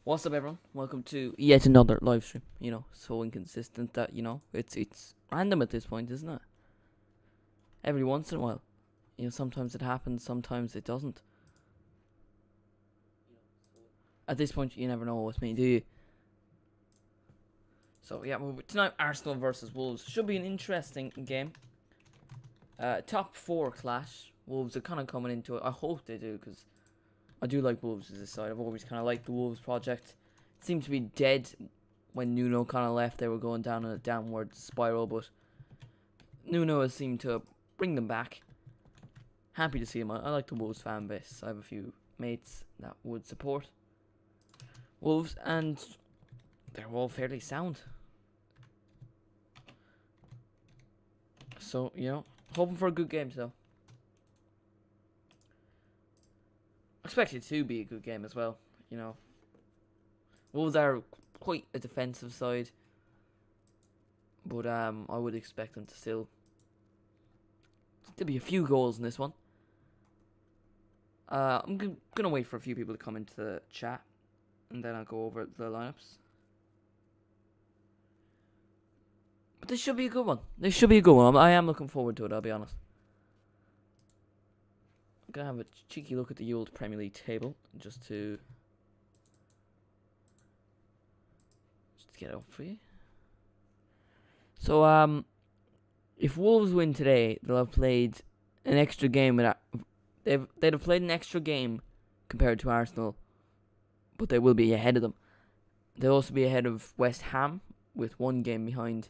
What's up, everyone? Welcome to yet another live stream. So inconsistent that it's random at this point, isn't it? Every once in a while, sometimes it happens, sometimes it doesn't. At this point, you never know with me, do you? So yeah, tonight Arsenal versus Wolves should be an interesting game. Top four clash. Wolves are kind of coming into it. I hope they do because I do like Wolves as a side. I've always kind of liked the Wolves project. It seemed to be dead when Nuno kind of left. They were going down a downward spiral, but Nuno has seemed to bring them back. Happy to see him. I like the Wolves fan base. I have a few mates that would support Wolves, and they're all fairly sound. So, hoping for a good game, though. Expect it to be a good game as well, Wolves are quite a defensive side, but I would expect them to still. There'll be a few goals in this one. I'm gonna wait for a few people to come into the chat, and then I'll go over the lineups. But this should be a good one. I am looking forward to it, I'll be honest. I'm gonna have a cheeky look at the old Premier League table just to get it up for you. So if Wolves win today, they'll have played an extra game. They'd have played an extra game compared to Arsenal, but they will be ahead of them. They'll also be ahead of West Ham with one game behind,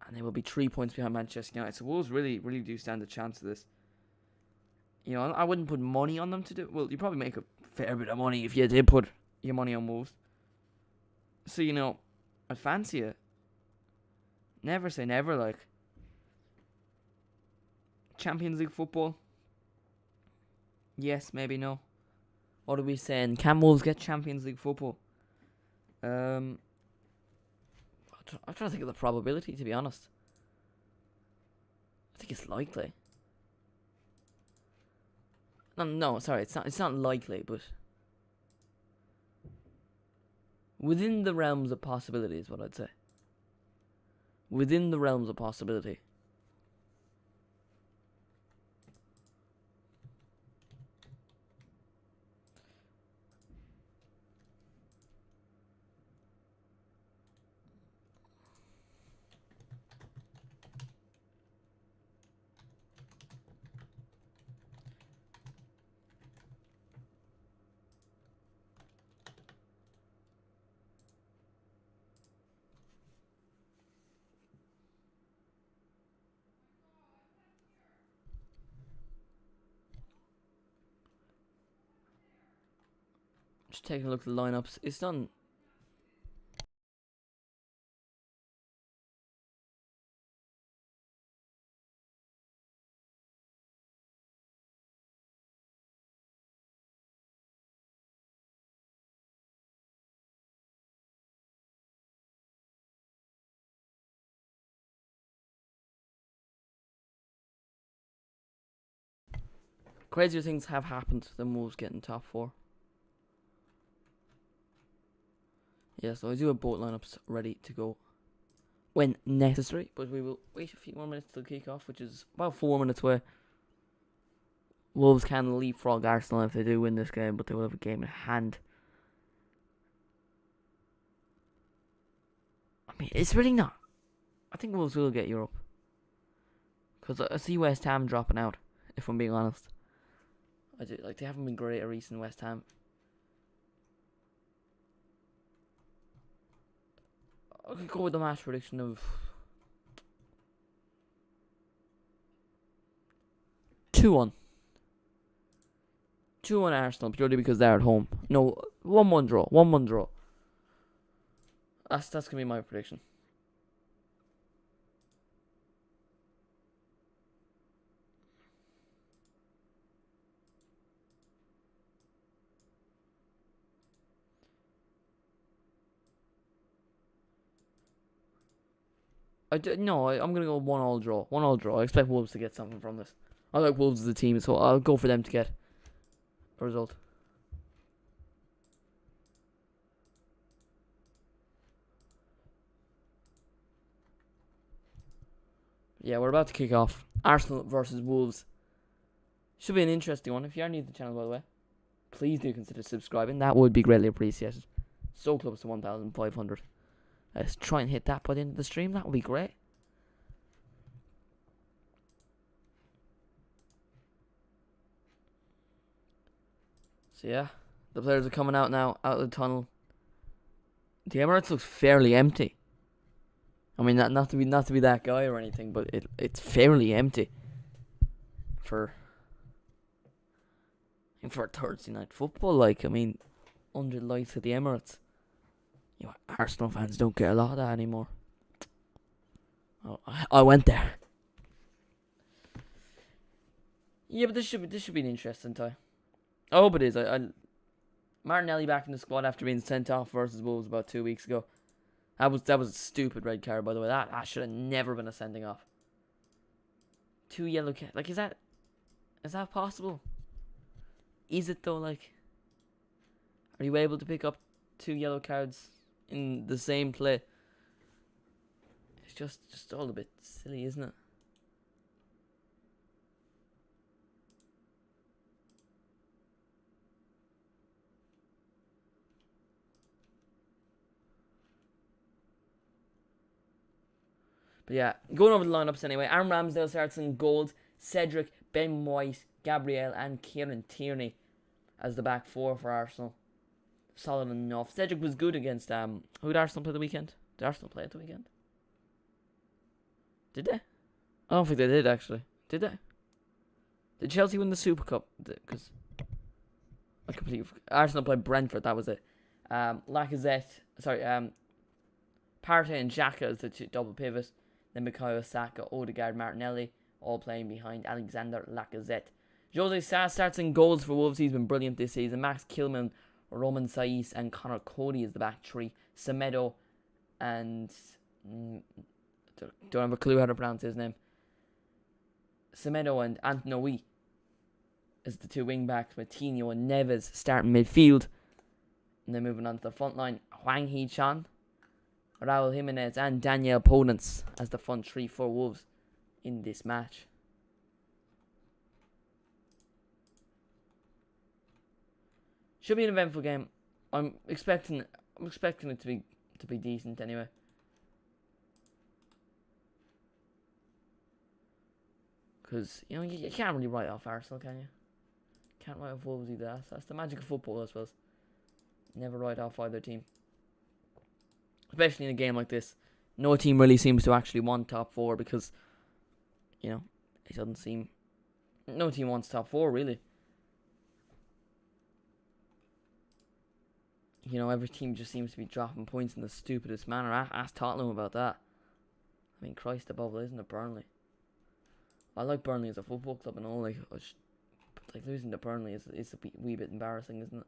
and they will be 3 points behind Manchester United. So Wolves really, really do stand a chance of this. I wouldn't put money on them to do. Well, you probably make a fair bit of money if you did put your money on Wolves. So I'd fancy it. Never say never, like. Champions League football? Yes, maybe no. What are we saying? Can Wolves get Champions League football? I'm trying to think of the probability, to be honest. I think it's likely. No, sorry, it's not likely, but within the realms of possibility is what I'd say. Within the realms of possibility. Just taking a look at the lineups. It's done. Crazier things have happened than Wolves getting top four. Yeah, so I do have both lineups ready to go when necessary, but we will wait a few more minutes till kick off, which is about 4 minutes away. Wolves can leapfrog Arsenal if they do win this game, but they will have a game in hand. I mean, it's really not. I think Wolves will get Europe. Because I see West Ham dropping out, if I'm being honest. I do, they haven't been great at recent West Ham. I could go with the match prediction of 2-1. 2-1 Arsenal, purely because they're at home. No, 1-1 draw. 1-1 draw. That's gonna be my prediction. I'm gonna go 1-1 draw. 1-1 draw. I expect Wolves to get something from this. I like Wolves as a team, so I'll go for them to get a result. Yeah, we're about to kick off. Arsenal versus Wolves. Should be an interesting one. If you are new to the channel, by the way, please do consider subscribing. That would be greatly appreciated. So close to 1,500. Let's try and hit that by the end of the stream. That would be great. So yeah, the players are coming out now, out of the tunnel. The Emirates looks fairly empty. I mean, not to be that guy or anything, but it's fairly empty for Thursday night football. Like, I mean, under the lights of the Emirates, you know, Arsenal fans don't get a lot of that anymore. Oh, I went there. Yeah, but this should be an interesting tie. I hope it is. Martinelli back in the squad after being sent off versus Wolves about 2 weeks ago. That was a stupid red card, by the way. That should have never been a sending off. 2 yellow cards. Like, is that possible? Is it though? Like, are you able to pick up 2 yellow cards in the same play? It's just all a bit silly, isn't it? But yeah, going over the lineups anyway. Aaron Ramsdale starts in goals. Cedric, Ben White, Gabriel, and Kieran Tierney as the back four for Arsenal. Solid enough. Cedric was good against who did Arsenal play the weekend? Did Arsenal play at the weekend? Did they? I don't think they did actually. Did they? Did Chelsea win the Super Cup? Because I completely Arsenal played Brentford. That was it. Lacazette. Sorry. Partey and Xhaka as the double pivot. Then Bukayo Saka, Odegaard, Martinelli, all playing behind Alexander Lacazette. Jose Sa starts in goals for Wolves. He's been brilliant this season. Max Kilman, Roman Saiz, and Connor Cody is the back three. Semedo and don't have a clue how to pronounce his name. Semedo and Antnoui is the two wing backs. Coutinho and Neves starting midfield. And then moving on to the front line, Hwang Hee-chan, Raul Jimenez, and Daniel Podence as the front three for Wolves in this match. Should be an eventful game. I'm expecting it to be decent anyway. Because, you know, you can't really write off Arsenal, can you? Can't write off Wolves either. That's the magic of football, I suppose. Never write off either team. Especially in a game like this. No team really seems to actually want top four because, you know, it doesn't seem... No team wants top four, really. You know, every team just seems to be dropping points in the stupidest manner. Ask Tottenham about that. I mean, Christ above, isn't it, Burnley? I like Burnley as a football club and all, like, but like losing to Burnley is a wee bit embarrassing, isn't it?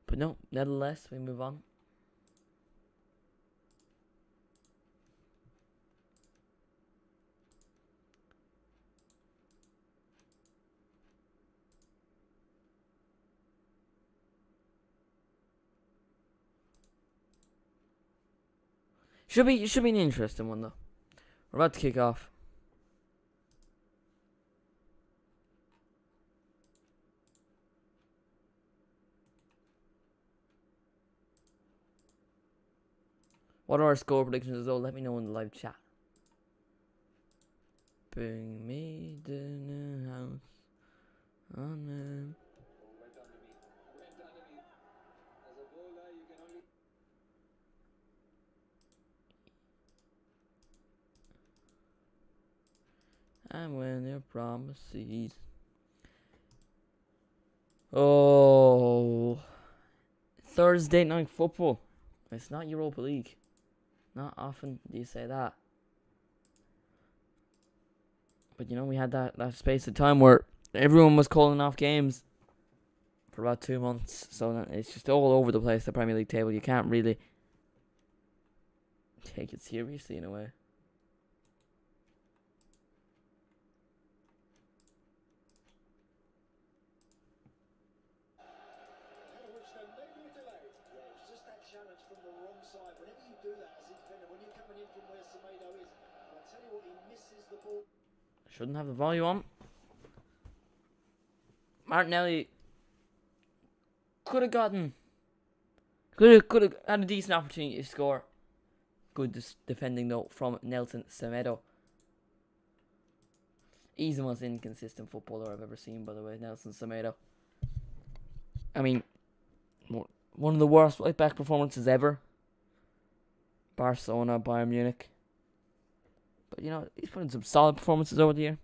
But no, nevertheless, we move on. Should be an interesting one though. We're about to kick off. What are our score predictions as well? Let me know in the live chat. Bring me to the house. Amen. And when their promises. Oh, Thursday night football. It's not Europa League. Not often do you say that. But you know, we had that space of time where everyone was calling off games for about 2 months. So it's just all over the place, the Premier League table. You can't really take it seriously in a way. Shouldn't have the volume on. Martinelli could have had a decent opportunity to score. Good defending though from Nelson Semedo. He's the most inconsistent footballer I've ever seen, by the way, Nelson Semedo. I mean, one of the worst right back performances ever. Barcelona, Bayern Munich. But you know, he's put in some solid performances over the year.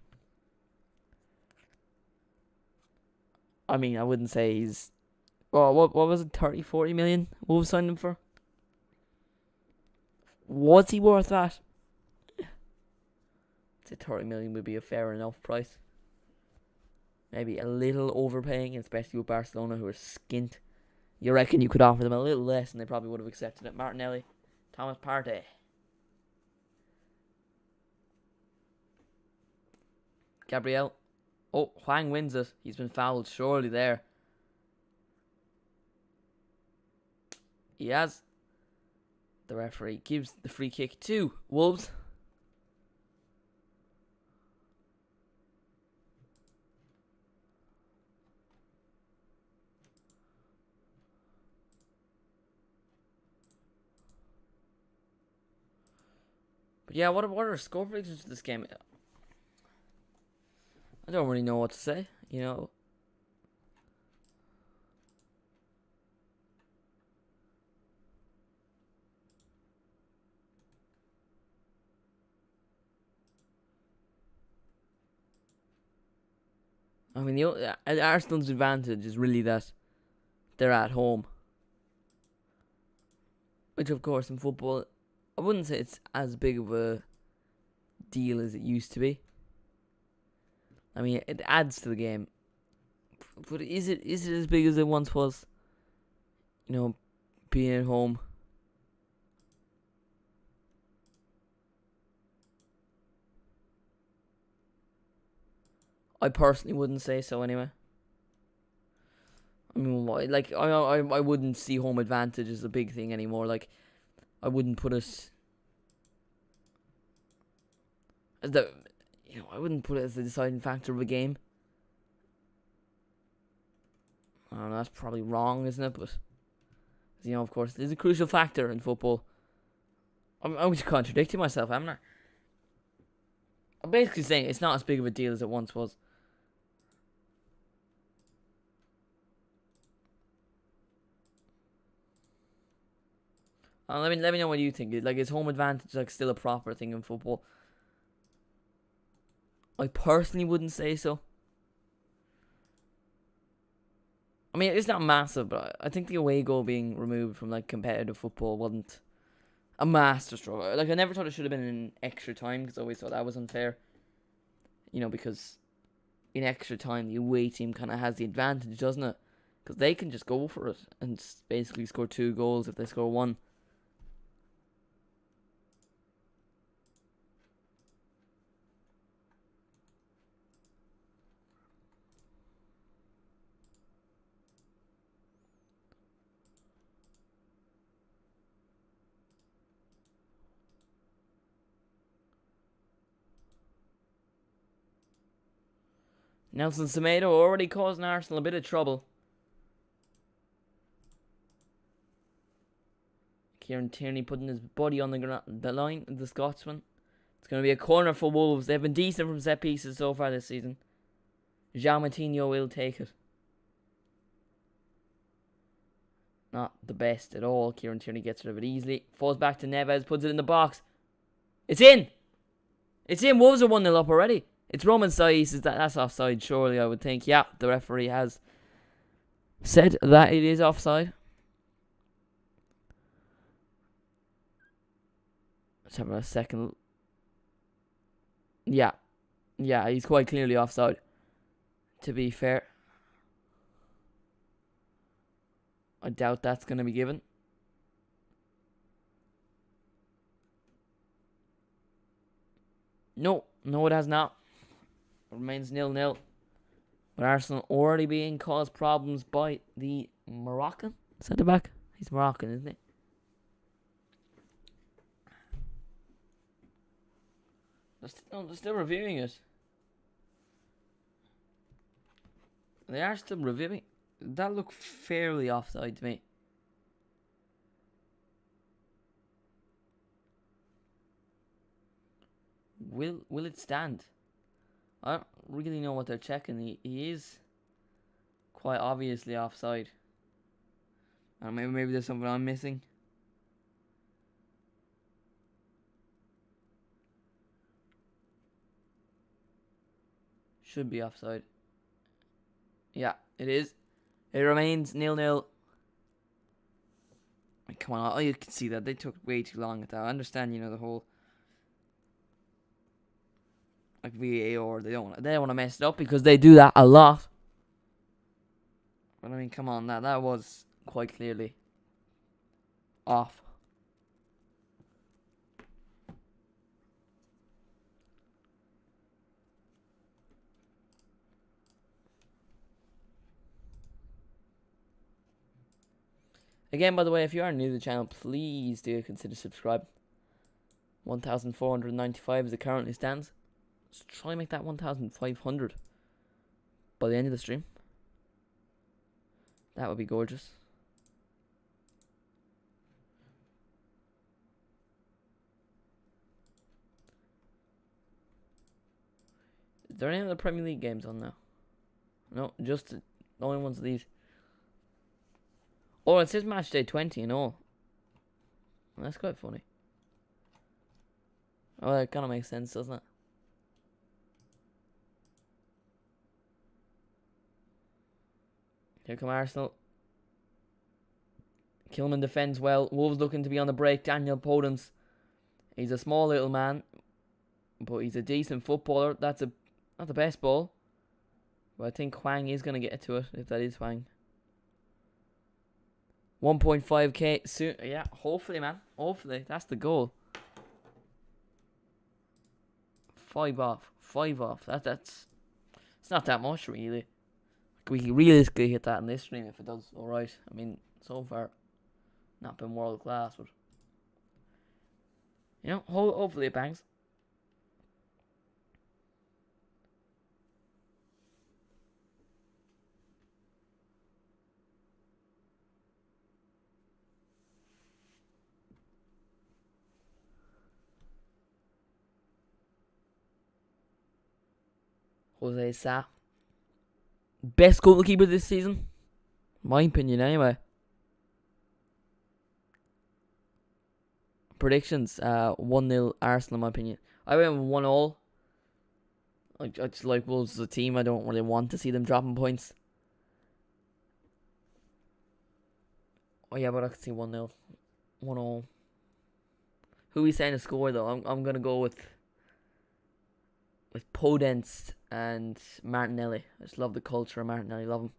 I mean, I wouldn't say he's... Well, what was it, 30, 40 million Wolves signed him for? Was he worth that? I'd say 30 million would be a fair enough price. Maybe a little overpaying, especially with Barcelona, who are skint. You reckon you could offer them a little less and they probably would have accepted it. Martinelli, Thomas Partey. Gabriel. Oh, Hwang wins it. He's been fouled surely there. He has. The referee gives the free kick to Wolves. But yeah, what are score predictions for this game? I don't really know what to say, you know. I mean, Arsenal's advantage is really that they're at home. Which, of course, in football, I wouldn't say it's as big of a deal as it used to be. I mean, it adds to the game. But is it as big as it once was? You know, being at home. I personally wouldn't say so anyway. I mean, like, I wouldn't see home advantage as a big thing anymore. Like, I wouldn't put it as the... You know, I wouldn't put it as the deciding factor of a game. I don't know, that's probably wrong, isn't it? But, you know, of course, there's a crucial factor in football. I'm just contradicting myself, am I? I'm basically saying it's not as big of a deal as it once was. Let me know what you think. Like, is home advantage like still a proper thing in football? I personally wouldn't say so. I mean, it's not massive, but I think the away goal being removed from like competitive football wasn't a master stroke. Like, I never thought it should have been in extra time because I always thought that was unfair. You know, because in extra time the away team kind of has the advantage, doesn't it? Because they can just go for it and basically score 2 goals if they score 1. Nelson Semedo already causing Arsenal a bit of trouble. Kieran Tierney putting his body on the line, the Scotsman. It's going to be a corner for Wolves. They've been decent from set pieces so far this season. João Moutinho will take it. Not the best at all. Kieran Tierney gets rid of it easily. Falls back to Neves, puts it in the box. It's in! It's in. Wolves are 1-0 up already. It's Roman Saiz. That's offside, surely, I would think. Yeah, the referee has said that it is offside. Let's have a second. Yeah, he's quite clearly offside, to be fair. I doubt that's going to be given. No, it has not. It remains 0-0. But Arsenal already being caused problems by the Moroccan centre-back. He's Moroccan, isn't he? They're still reviewing it. They are still reviewing. That looked fairly offside to me. Will it stand? I don't really know what they're checking. He is quite obviously offside. Maybe there's something I'm missing. Should be offside. Yeah, it is. It remains 0-0. Come on, oh, you can see that they took way too long at that. I understand, the whole like VAR. They don't want to mess it up because they do that a lot. But I mean, come on, that was quite clearly off. Again, by the way, if you are new to the channel, please do consider subscribing. 1,495 as it currently stands. Let's try and make that 1,500 by the end of the stream. That would be gorgeous. Is there any other Premier League games on now? No, just the only ones of these. Oh, it says match day 20 and all. That's quite funny. Oh, that kind of makes sense, doesn't it? Here come Arsenal. Kilman defends well. Wolves looking to be on the break. Daniel Podence. He's a small little man, but he's a decent footballer. That's not the best ball. But I think Hwang is going to get to it, if that is Hwang. 1.5k soon. Yeah, hopefully, man. Hopefully. That's the goal. 5 off. 5 off. That's it's not that much, really. We can realistically hit that in this stream if it does alright. I mean, so far, not been world class, but hopefully it bangs. Jose Sa, best goalkeeper this season, my opinion anyway. Predictions, 1-0 Arsenal in my opinion. I went with 1-1. I just like Wolves as a team. I don't really want to see them dropping points. Oh yeah, but I could see 1-0. 1-0. Who are we saying to score though? I'm gonna go with Podence and Martinelli. I just love the culture of Martinelli. Love him.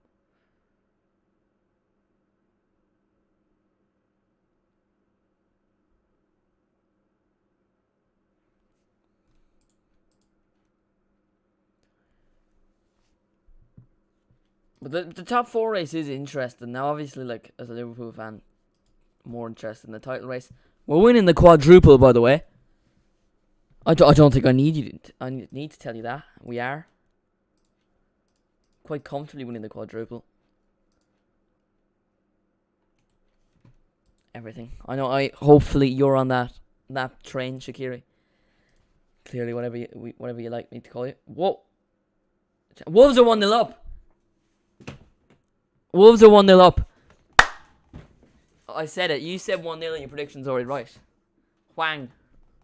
But the top 4 race is interesting. Now, obviously, like, as a Liverpool fan, more interested in the title race. We're winning the quadruple, by the way. I don't think I need to tell you that. We are quite comfortably winning the quadruple. Everything. I know. Hopefully you're on that train, Shaqiri. Clearly, whatever you like me to call you. Whoa. Wolves are 1-0 up. Wolves are 1-0 up. I said it. You said 1-0 and your prediction's already right. Hwang.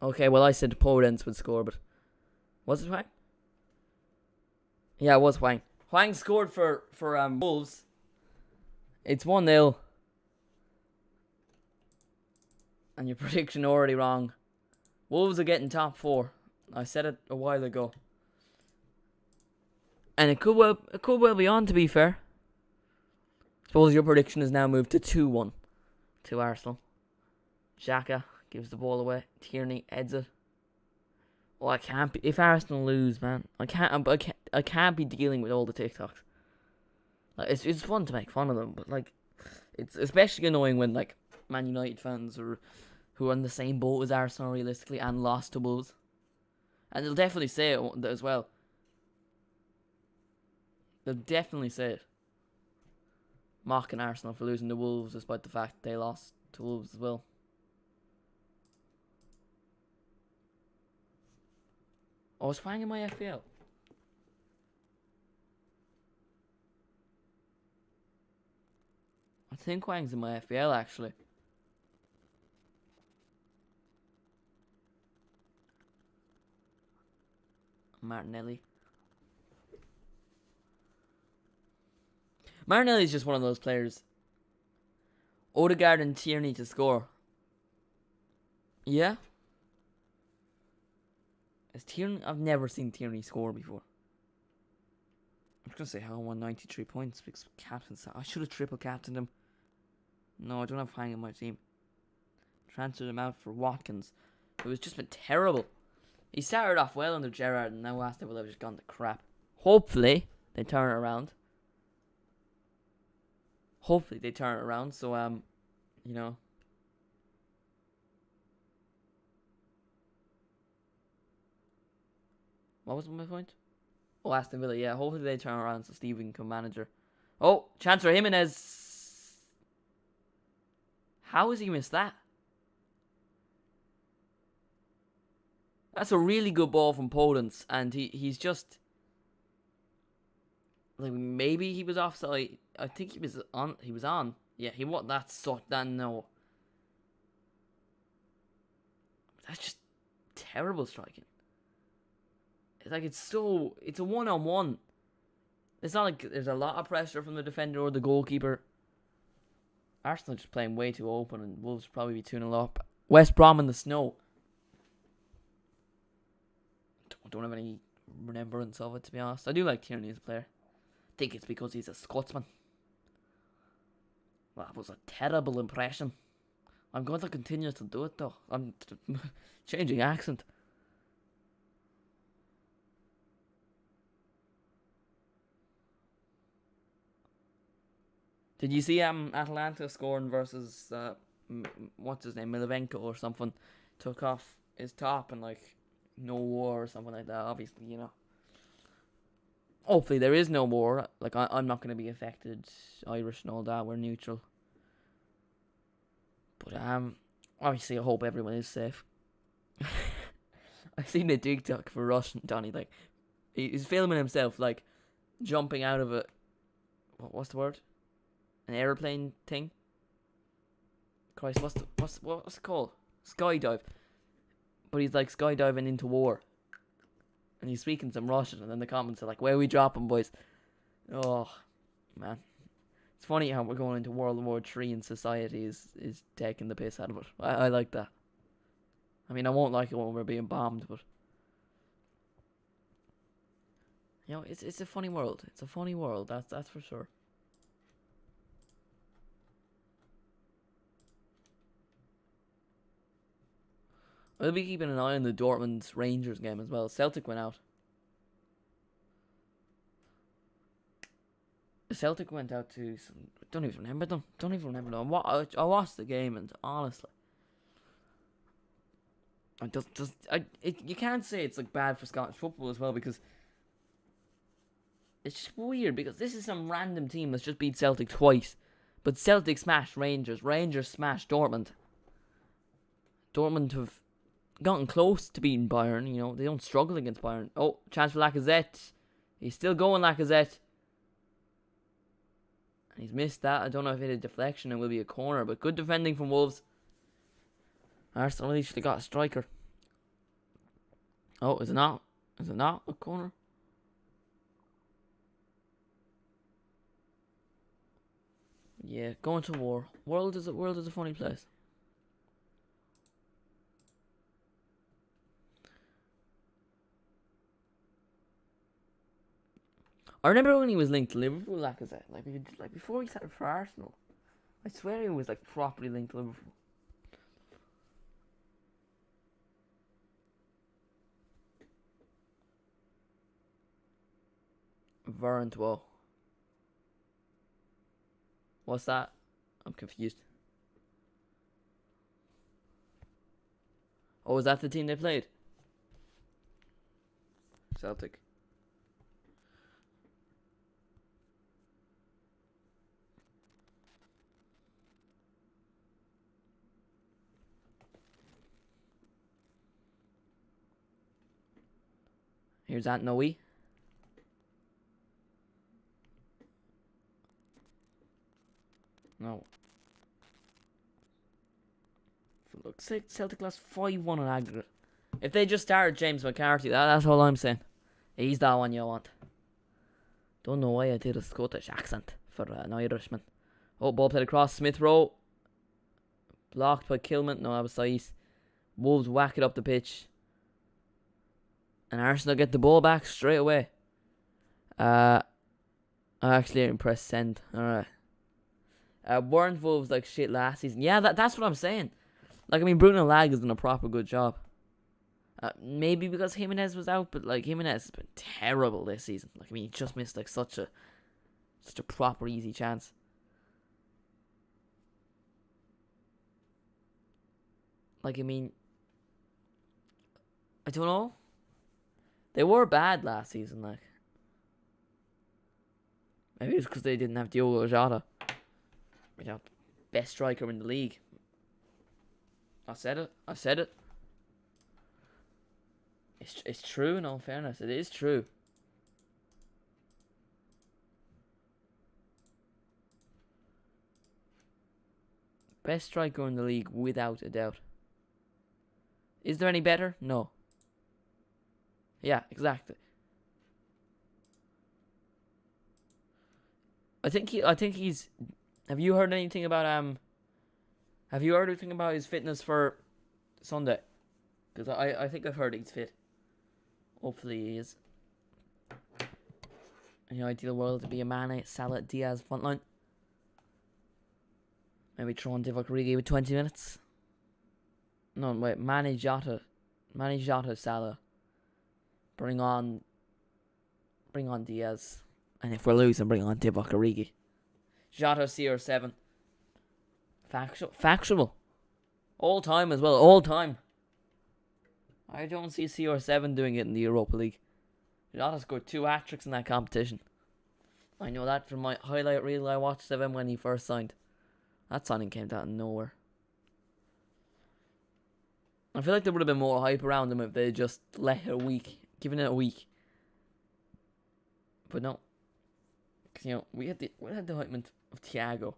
Okay, well I said Podence would score, but was it Hwang? Yeah, it was Hwang. Hwang scored for Wolves. It's 1-0. And your prediction already wrong. Wolves are getting top 4. I said it a while ago. And it could well be on, to be fair. Suppose your prediction has now moved to 2-1 to Arsenal. Xhaka gives the ball away. Tierney heads it. Oh, I can't be. If Arsenal lose, man, I can't be dealing with all the TikToks. Like, it's fun to make fun of them, but like, it's especially annoying when like Man United fans or who are in the same boat as Arsenal realistically and lost to Wolves. And they'll definitely say it as well. They'll definitely say it. Mocking Arsenal for losing to Wolves despite the fact they lost to Wolves as well. Oh, is Hwang in my FPL? I think Hwang's in my FPL actually. Martinelli. Martinelli's just one of those players. Odegaard and Tierney to score. Yeah. Is Tierney? I've never seen Tierney score before. I'm just gonna say how I won 93 points because captain. I should have triple captained him. No, I don't have Hwang in my team. Transferred him out for Watkins, who has just been terrible. He started off well under Gerrard, and now Aston Villa have just gone to crap. Hopefully they turn it around. Hopefully they turn it around. So you know. What was my point? Oh, Aston Villa, yeah. Hopefully they turn around so Steven can manager. Oh, chance for Jimenez. How has he missed that? That's a really good ball from Podence, and he's just like maybe he was offside. I think he was on. He was on. Yeah, he what? That no. That's just terrible striking. It's like it's a 1-on-1. It's not like there's a lot of pressure from the defender or the goalkeeper. Arsenal just playing way too open, and Wolves probably be 2-0 up. West Brom in the snow. Don't have any remembrance of it, to be honest. I do like Tierney as a player. I think it's because he's a Scotsman. That was a terrible impression. I'm going to continue to do it though. I'm changing accent. Did you see Atalanta scoring versus what's his name, Milivenko or something? Took off his top and like no war or something like that. Obviously, you know. Hopefully there is no war. Like I'm not going to be affected. Irish and all that. We're neutral. But obviously I hope everyone is safe. I've seen a TikTok for Russian Donny. Like he's filming himself like jumping out of a what's the word? An airplane thing. Christ, what's it called? Skydive. But he's like skydiving into war. And he's speaking some Russian, and then the comments are like, "Where are we dropping, boys?" Oh, man. It's funny how we're going into World War III and society is taking the piss out of it. I like that. I mean, I won't like it when we're being bombed, but you know, it's a funny world. It's a funny world. That's for sure. I'll be keeping an eye on the Dortmund Rangers game as well. Celtic went out. Celtic went out to some. Don't even remember them. I watched the game and honestly, you can't say it's like bad for Scottish football as well because it's just weird because this is some random team that's just beat Celtic twice, but Celtic smashed Rangers. Rangers smashed Dortmund. Dortmund have gotten close to beating Bayern. You know, they don't struggle against Bayern. Oh, chance for Lacazette. He's still going, Lacazette. And he's missed that. I don't know if it hit a deflection and will be a corner, but good defending from Wolves. Arsenal really should have got a striker. Oh, is it not? Is it not a corner? Yeah, going to war. World is a funny place. I remember when he was linked to Liverpool, Lacazette. Like before he started for Arsenal. I swear he was like properly linked to Liverpool. Varantwo. What's that? I'm confused. Oh, was that the team they played? Celtic. Here's Ant Noe. No. Look, Celtic lost 5-1 on aggregate. If they just started James McCarthy, that's all I'm saying. He's that one you want. Don't know why I did a Scottish accent for an Irishman. Oh, ball played across. Smith Rowe. Blocked by Kilman. No, that was Saiz. Wolves whack it up the pitch. And Arsenal get the ball back straight away. I actually press send. Alright. Weren't Wolves like shit last season? Yeah, that's what I'm saying. Like, I mean, Bruno Lag has done a proper good job. Maybe because Jimenez was out, but like Jimenez has been terrible this season. Like, I mean, he just missed like such a proper easy chance. Like, I mean, I don't know. They were bad last season, like. Maybe it's because they didn't have Diogo Jota. You know, best striker in the league. I said it. It's true, in all fairness. It is true. Best striker in the league, without a doubt. Is there any better? No. Yeah, exactly. I think he's. Have you heard anything about Have you heard anything about his fitness for Sunday? Because I think I've heard he's fit. Hopefully he is. In the ideal world, to be a Mane, Salah, Diaz frontline. Maybe throw on Divock Origi with 20 minutes. No, wait, Mane, Jota, Salah. Bring on Diaz, and if we're losing, bring on Divock Origi. Jota CR7. Factual. All time as well. All time. I don't see CR7 doing it in the Europa League. Jota scored 2 hat-tricks in that competition. I know that from my highlight reel I watched of him when he first signed. That signing came out of nowhere. I feel like there would have been more hype around him if they just let it a week. Given it a week. But no. Because, you know, we had the hype of Thiago.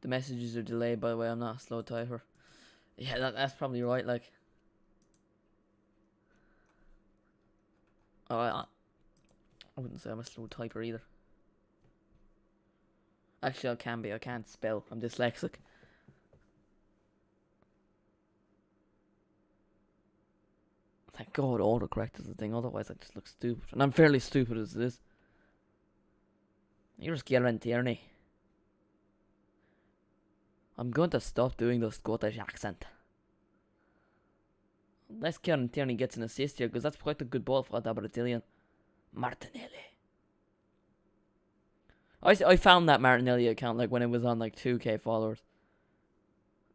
The messages are delayed, by the way. I'm not a slow typer. Yeah, that's probably right. Like, I wouldn't say I'm a slow typer either. Actually, I can be. I can't spell. I'm dyslexic. Thank God autocorrect is the thing. Otherwise, I just look stupid. And I'm fairly stupid as it is. You're Kieran Tierney. I'm going to stop doing the Scottish accent. Unless Kieran Tierney gets an assist here, because that's quite a good ball for that Brazilian. Martinelli. I found that Martinelli account like when it was on like 2k followers.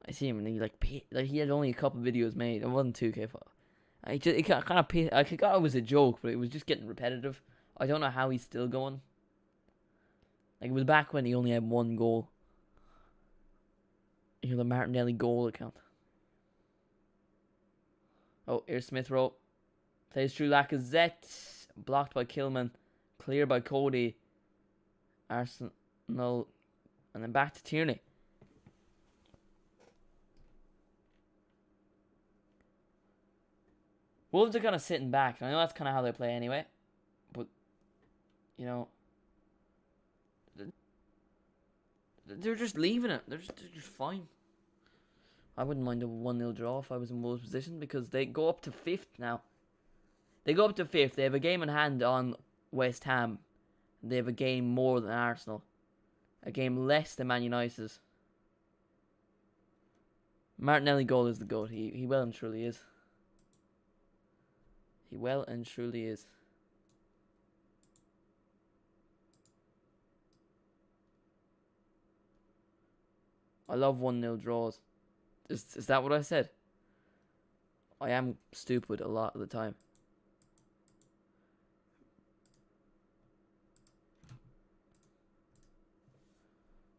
I see him and he had only a couple videos made. It wasn't 2k followers. It kind of I thought it was a joke, but it was just getting repetitive. I don't know how he's still going. Like, it was back when he only had 1 goal. You know, the Martinelli goal account. Oh, here's Smith Rowe. Plays through Lacazette. Blocked by Kilman. Cleared by Cody. Arsenal. And then back to Tierney. Wolves are kind of sitting back. I know that's kind of how they play anyway. But, you know, they're just leaving it. They're just fine. I wouldn't mind a 1-0 draw if I was in Wolves' position, because they go up to 5th now. They go up to 5th. They have a game in hand on West Ham. They have a game more than Arsenal. A game less than Man United's. Martinelli goal is the GOAT. He well and truly is. He well and truly is. I love 1-0 draws. Is that what I said? I am stupid a lot of the time.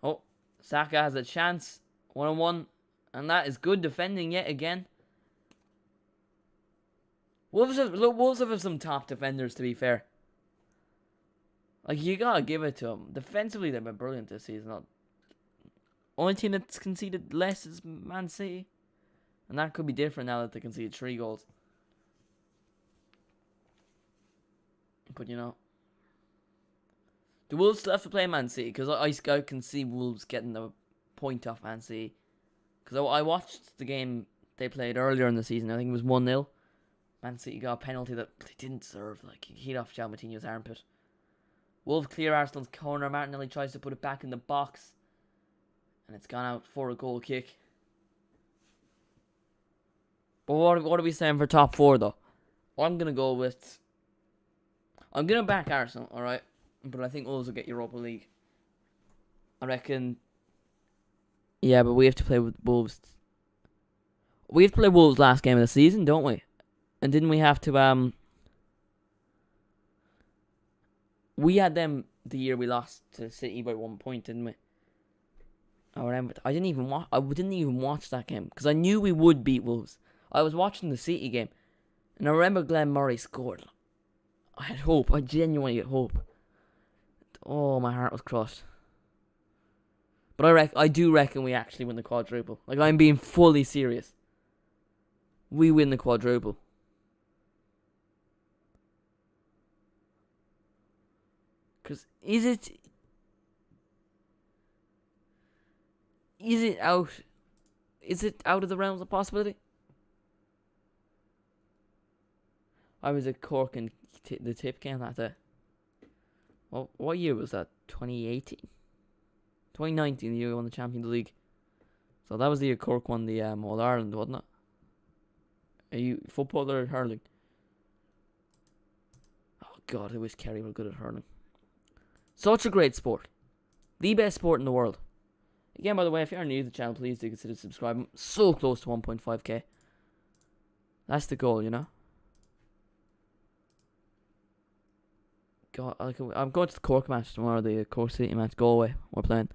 Oh, Saka has a chance. 1-on-1. And that is good defending yet again. Wolves have some top defenders, to be fair. Like, you gotta give it to them. Defensively, they've been brilliant this season. Only team that's conceded less is Man City. And that could be different now that they conceded 3 goals. But, you know. Do Wolves still have to play Man City? Because I can see Wolves getting a point off Man City. Because I watched the game they played earlier in the season. I think it was 1-0. Man City got a penalty that they didn't deserve. Like, he hit off João Moutinho's armpit. Wolves clear Arsenal's corner. Martinelli tries to put it back in the box. And it's gone out for a goal kick. But what are we saying for top 4, though? I'm going to back Arsenal, alright? But I think Wolves will get Europa League. I reckon. Yeah, but we have to play with Wolves. We have to play Wolves last game of the season, don't we? And didn't we have to we had them the year we lost to City by 1 point, didn't we? I remember. I didn't even watch that game because I knew we would beat Wolves. I was watching the City game, and I remember Glenn Murray scored. I had hope. I genuinely had hope. Oh, my heart was crushed. But I do reckon we actually win the quadruple. Like, I'm being fully serious. We win the quadruple. Because is it out? Is it out of the realms of possibility? I was at Cork in the tip game that day. Well, what year was that? 2018? 2019, the year we won the Champions League. So that was the year Cork won the All Ireland, wasn't it? Are you football or hurling? Oh God, I wish Kerry were good at hurling. Such a great sport. The best sport in the world. Again, by the way, if you're new to the channel, please do consider subscribing. So close to 1.5k. That's the goal, you know? God, I'm going to the Cork match tomorrow, the Cork City match, Galway. We're playing.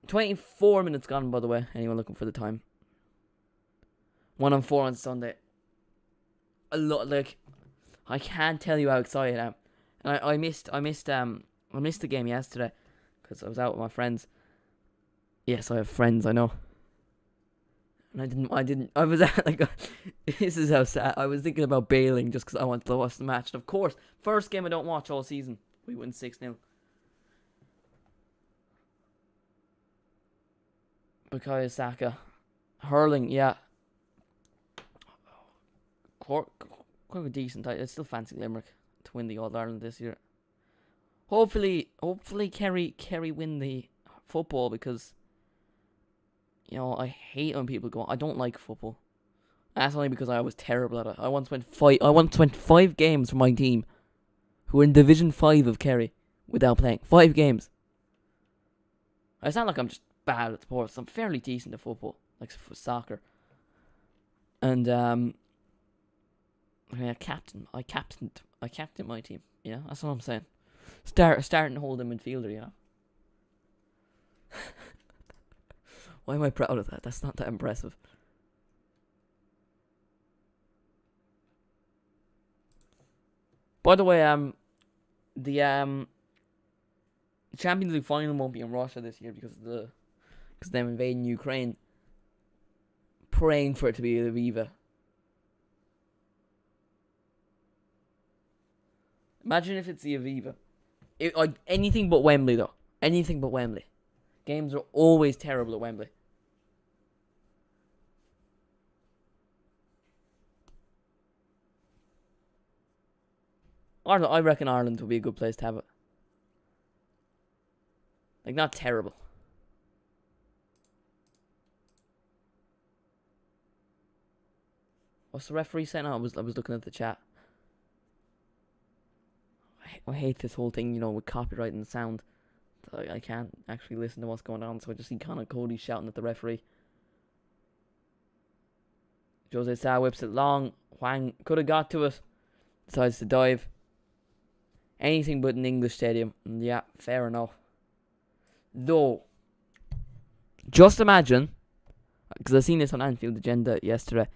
24 minutes gone, by the way. Anyone looking for the time? 1-4 on Sunday. A lot, like, I can't tell you how excited I am. And I missed the game yesterday because I was out with my friends. Yes, I have friends, I know. And I was at, like, this is how sad. I was thinking about bailing just because I wanted to watch the match. And of course, first game I don't watch all season. We win 6-0. Bukayo Saka. Hurling, yeah. Cork a decent title. It's still fancy Limerick to win the All Ireland this year. Hopefully Kerry win the football because, you know, I hate when people go. I don't like football. That's only because I was terrible at it. I once went 5 games for my team, who were in Division 5 of Kerry, without playing 5 games. I sound like I'm just bad at sports. I'm fairly decent at football, like for soccer. And I mean, I captained my team. You know, that's what I'm saying. Starting to hold a midfielder. You know. Why am I proud of that? That's not that impressive. By the way, the Champions League final won't be in Russia this year because they're invading Ukraine. Praying for it to be Aviva. Imagine if it's the Aviva. Like anything but Wembley, though. Anything but Wembley. Games are always terrible at Wembley. I reckon Ireland would be a good place to have it. Like, not terrible. What's the referee saying? I was looking at the chat. I hate this whole thing, with copyright and sound. I can't actually listen to what's going on, so I just see Conor Cody shouting at the referee. Jose Sa whips it long. Hwang could have got to it. Decides to dive. Anything but an English stadium. Yeah, fair enough. Though, just imagine, because I seen this on Anfield Agenda yesterday.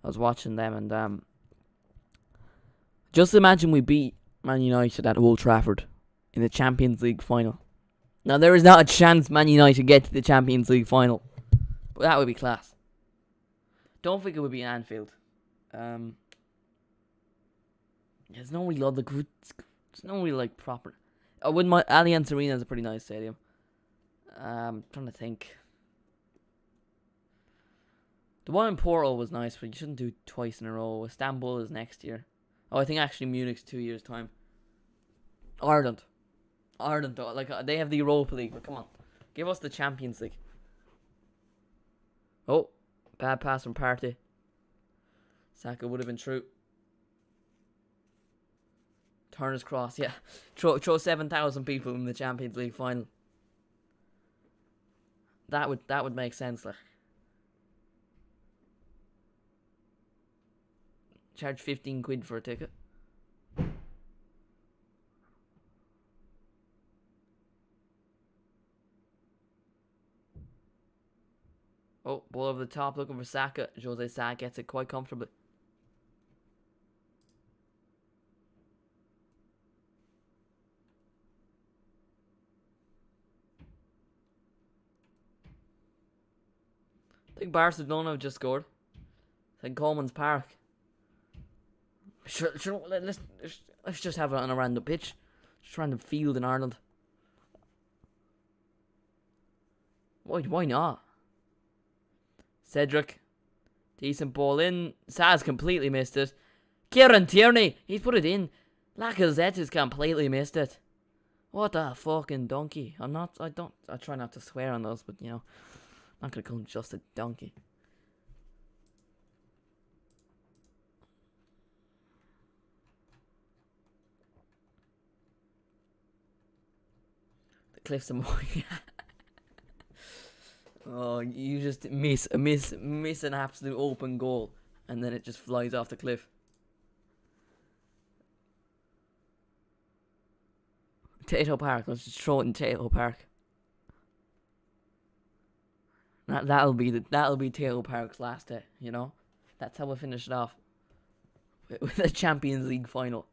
I was watching them, and just imagine we beat Man United at Old Trafford in the Champions League final. Now, there is not a chance Man United get to the Champions League final, but that would be class. Don't think it would be in Anfield. There's no real other good. There's no real proper. I wouldn't mind. Allianz Arena is a pretty nice stadium. I'm trying to think. The one in Porto was nice, but you shouldn't do it twice in a row. Istanbul is next year. Oh, I think actually Munich's 2 years' time. Ireland, though, they have the Europa League, but come on, give us the Champions League. Oh, bad pass from Partey. Saka would have been true. Turner's cross, yeah. Throw 7,000 people in the Champions League final. That would make sense, Charge 15 quid for a ticket. Oh, ball over the top, looking for Saka. Jose Sa gets it quite comfortably. I think Barcelona have just scored. I think Coleman's Park. Sure, let's just have it on a random pitch. Just random field in Ireland. Why not? Cedric. Decent ball in. Saz completely missed it. Kieran Tierney. He's put it in. Lacazette has completely missed it. What a fucking donkey. I try not to swear on those, but I'm not gonna call him just a donkey. The Cliffs of Moher. Oh, you just miss an absolute open goal, and then it just flies off the cliff. Tato Park. Let's just throw it in Tato Park. That'll be Tato Park's last day. That's how we finish it off with a Champions League final.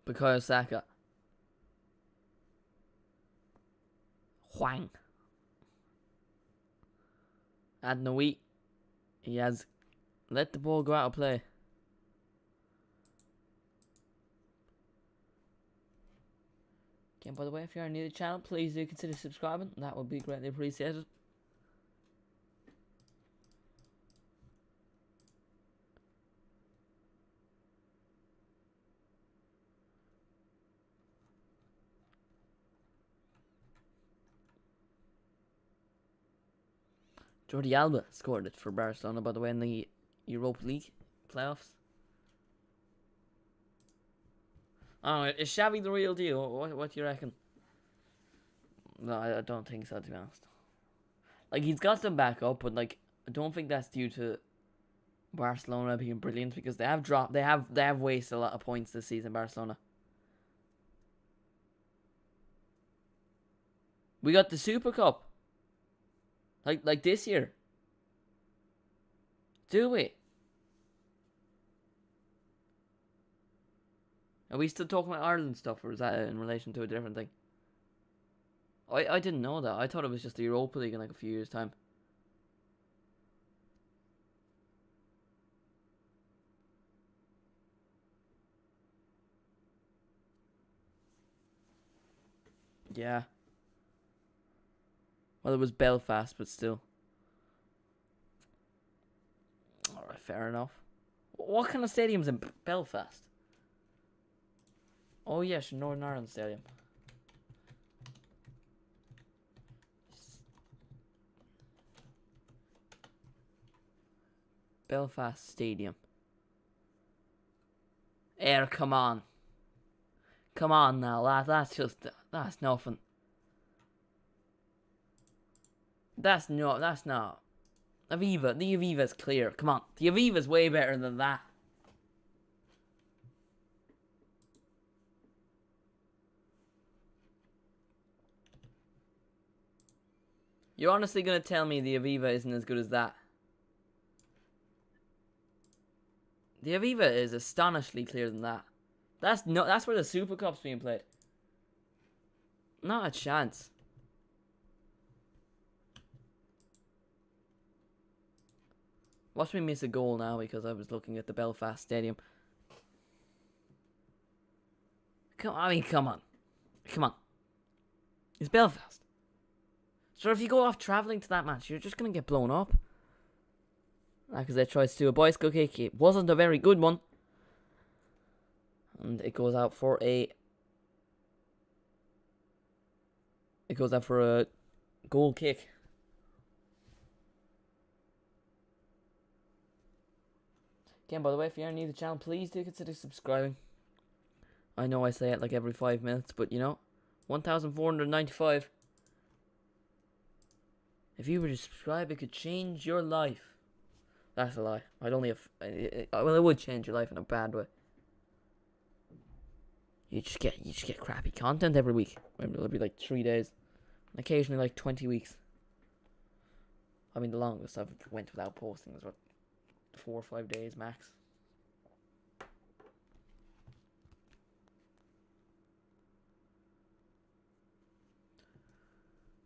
Bukayo Saka. Hwang. Adnoe. He has let the ball go out of play. Again, by the way, if you're new to the channel, please do consider subscribing. That would be greatly appreciated. Jordi Alba scored it for Barcelona, by the way, in the Europa League playoffs. Oh, is Xavi the real deal? What do you reckon? No, I don't think so, to be honest. He's got them back up, but I don't think that's due to Barcelona being brilliant, because they have wasted a lot of points this season, Barcelona. We got the Super Cup. Like this year. Do we? Are we still talking about Ireland stuff, or is that in relation to a different thing? I didn't know that. I thought it was just the Europa League in a few years' time. Yeah. Well, it was Belfast, but still. Alright, fair enough. What kind of stadium's in Belfast? Oh, yes, Northern Ireland Stadium. Belfast Stadium. Air, come on. Come on now, that's nothing. That's not. The Aviva's clear. Come on, the Aviva's way better than that. You're honestly gonna tell me the Aviva isn't as good as that? The Aviva is astonishingly clearer than that. That's where the Super Cup's being played. Not a chance. Watch me miss a goal now because I was looking at the Belfast Stadium. Come on. It's Belfast. So if you go off travelling to that match, you're just going to get blown up. Lacazette tries to do a bicycle kick. It wasn't a very good one. And it goes out for a goal kick. Again, by the way, if you're new to the channel, please do consider subscribing. I know I say it like every 5 minutes, but you know, 1,495. If you were to subscribe, it could change your life. That's a lie. I'd only have... Well, it would change your life in a bad way. You just get crappy content every week. It'll be like 3 days. And occasionally like 20 weeks. I mean, the longest I've went without posting is what, 4 or 5 days max.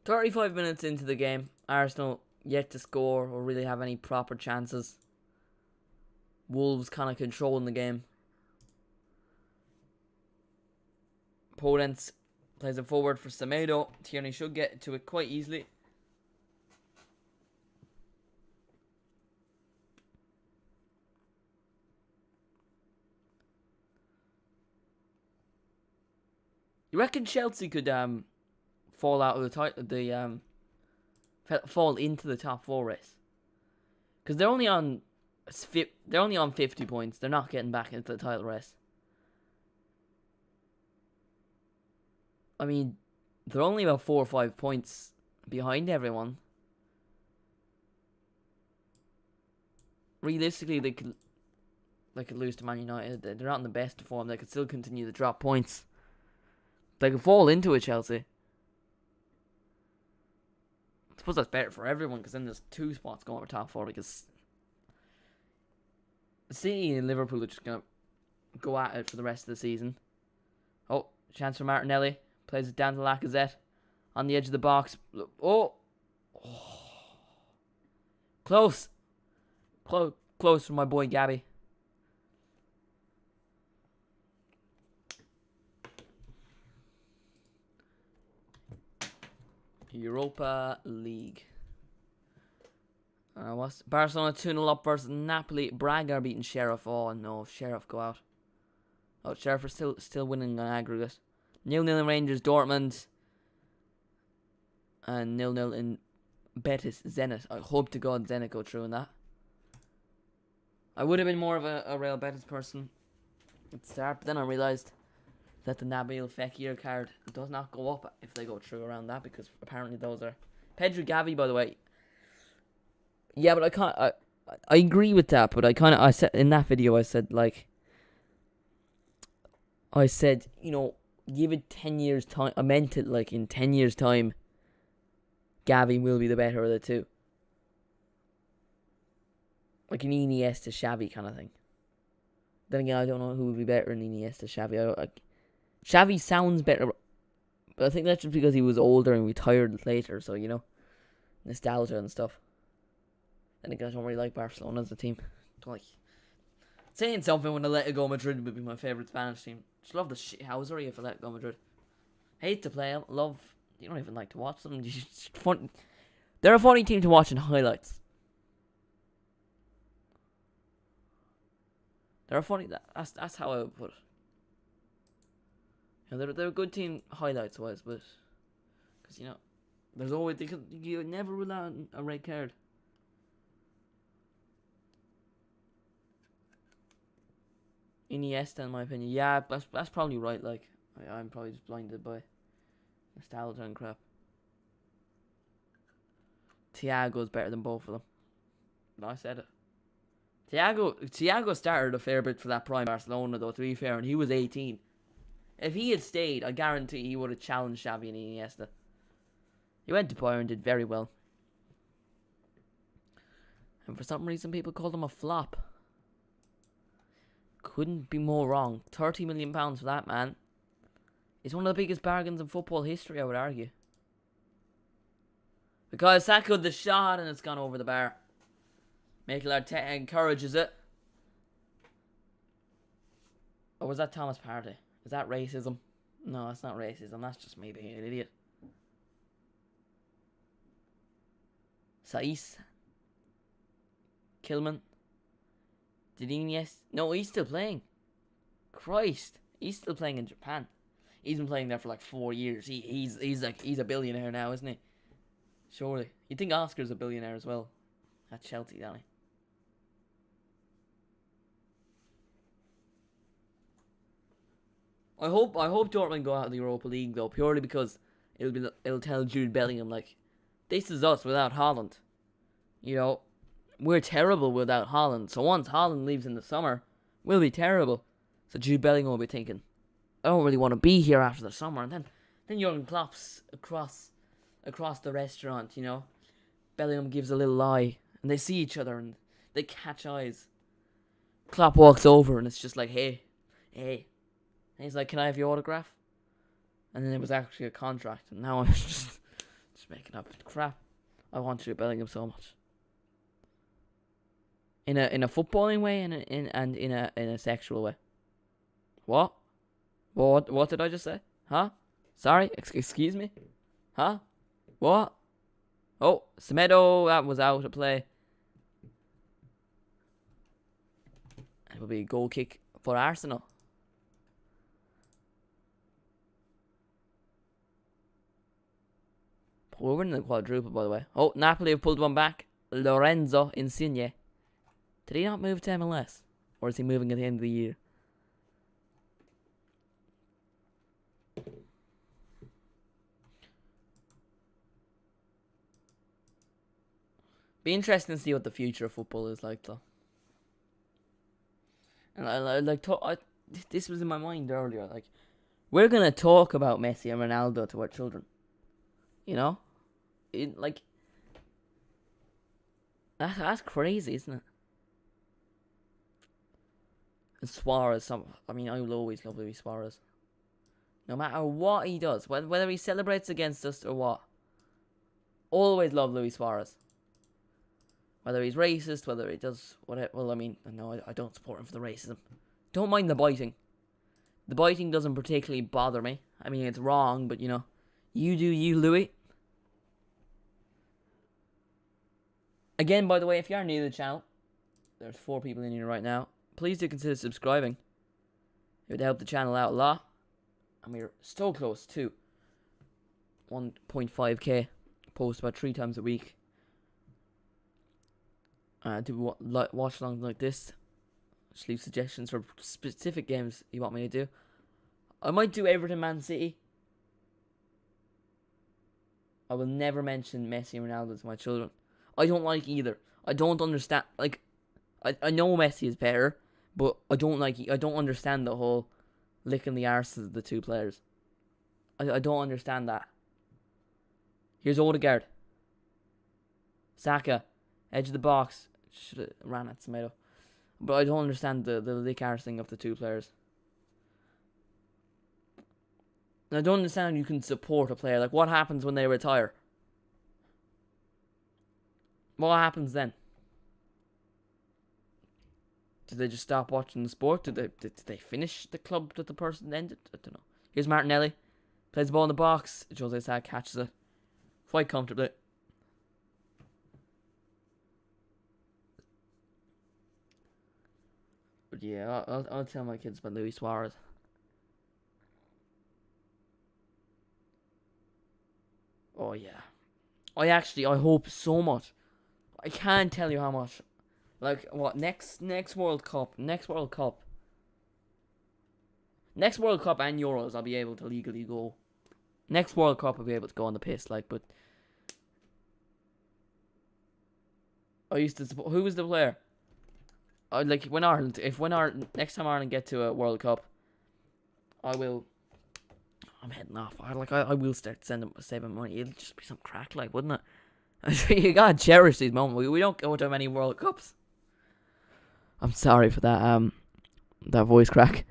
"35 minutes into the game, Arsenal yet to score or really have any proper chances. Wolves kind of controlling the game. Podence plays it forward for Semedo. Tierney should get to it quite easily. You reckon Chelsea could fall out of the title, fall into the top 4 race? Because they're only on 50 points. They're not getting back into the title race. I mean, they're only about 4 or 5 points behind everyone. Realistically, they could lose to Man United. They're not in the best form. They could still continue to drop points. They could fall into it, Chelsea. I suppose that's better for everyone, because then there's 2 spots going for top 4, because City and Liverpool are just going to go at it for the rest of the season. Oh, chance for Martinelli. Plays it down to Lacazette. On the edge of the box. Oh. Close. Close for my boy Gabby. Europa League. What's Barcelona 2-0 up versus Napoli. Braga are beating Sheriff. Oh no, Sheriff go out. Oh, Sheriff are still winning on aggregate. 0-0 in Rangers Dortmund. And 0-0 in Betis Zenit. I hope to God Zenit go through in that. I would have been more of a Real Betis person at the start, but then I realised that the Nabil Fekir card does not go up if they go through around that, because apparently those are... Pedro Gavi, by the way. Yeah, but I agree with that, but I said in that video, I said, you know, give it 10 years time. I meant it like in 10 years time, Gavi will be the better of the two. Like an Iniesta Xavi kind of thing. Then again, I don't know who would be better than Iniesta Xavi. Xavi sounds better, but I think that's just because he was older and retired later, so, you know, nostalgia and stuff. Then again, I don't really like Barcelona as a team. Don't like saying something when Atletico Madrid would be my favourite Spanish team. Just love the shithousery of Atletico Madrid. Hate to play them. Love. You don't even like to watch them. Fun. They're a funny team to watch in highlights. They're a funny. That's how I would put it. You know, they're a good team highlights wise, but because there's always you never rule out a red card. Iniesta, in my opinion, yeah, that's probably right. Like I'm probably just blinded by nostalgia and crap. Thiago's better than both of them. No, I said it. Thiago started a fair bit for that prime Barcelona though, to be fair, and he was 18. If he had stayed, I guarantee he would have challenged Xavi and Iniesta. He went to Bayern and did very well. And for some reason people called him a flop. Couldn't be more wrong. £30 million for that man. It's one of the biggest bargains in football history, I would argue. Because Saka the shot and it's gone over the bar. Mikel Arteta encourages it. Or was that Thomas Partey? Is that racism? No, that's not racism. That's just me being an idiot. Saiss. Kilman. Didinius. No, he's still playing. Christ. He's still playing in Japan. He's been playing there for like 4 years. He's a billionaire now, isn't he? Surely. You'd think Oscar's a billionaire as well. At Chelsea, Danny. I hope Dortmund go out of the Europa League though, purely because it'll tell Jude Bellingham like, this is us without Haaland. You know, we're terrible without Haaland. So once Haaland leaves in the summer, we'll be terrible. So Jude Bellingham will be thinking, I don't really want to be here after the summer. And then Jurgen Klopp's across the restaurant, you know. Bellingham gives a little eye, and they see each other and they catch eyes. Klopp walks over and it's just like, hey. And he's like, can I have your autograph? And then it was actually a contract, and now I'm just making up crap. I want Jude Bellingham so much. In a footballing way and in a sexual way. What? What did I just say? Huh? Sorry? Excuse me? Huh? What? Oh, Semedo, that was out of play. It will be a goal kick for Arsenal. We're winning the quadruple, by the way. Oh, Napoli have pulled one back. Lorenzo Insigne. Did he not move to MLS? Or is he moving at the end of the year? Be interesting to see what the future of football is like, though. And this was in my mind earlier. Like, we're gonna talk about Messi and Ronaldo to our children. You know, that's crazy, isn't it? And Suarez, I will always love Luis Suarez. No matter what he does, whether he celebrates against us or what, always love Luis Suarez. Whether he's racist, whether he does whatever. Well, no, I don't support him for the racism. Don't mind the biting. The biting doesn't particularly bother me. I mean, it's wrong, but you know, you do you, Louis. Again, by the way, if you are new to the channel, there's 4 people in here right now. Please do consider subscribing. It would help the channel out a lot. And we're so close to 1.5k. Post about 3 times a week. Do watch alongs like this. Just leave suggestions for specific games you want me to do. I might do Everton Man City. I will never mention Messi and Ronaldo to my children. I don't like either. I don't understand. Like, I know Messi is better, but I don't understand the whole licking the arses of the 2 players. I don't understand that. Here's Odegaard. Saka, edge of the box. Should have ran at Semedo. But I don't understand the lick arsing of the 2 players. And I don't understand how you can support a player. Like, what happens when they retire? What happens then? Did they just stop watching the sport? Did they finish the club that the person ended? I don't know. Here's Martinelli. Plays the ball in the box. Jose Sa catches it quite comfortably. But yeah, I'll tell my kids about Luis Suarez. Oh yeah. I hope so much. I can't tell you how much. Like what next World Cup, next World Cup and Euros, I'll be able to legally go. Next World Cup, I'll be able to go on the piss. Like, but I used to support. Who was the player? Like when Ireland, next time Ireland get to a World Cup, I will. I'm heading off. I will start saving money. It'll just be some crack, like, wouldn't it? You gotta cherish these moments. We don't go to many World Cups. I'm sorry for that voice crack.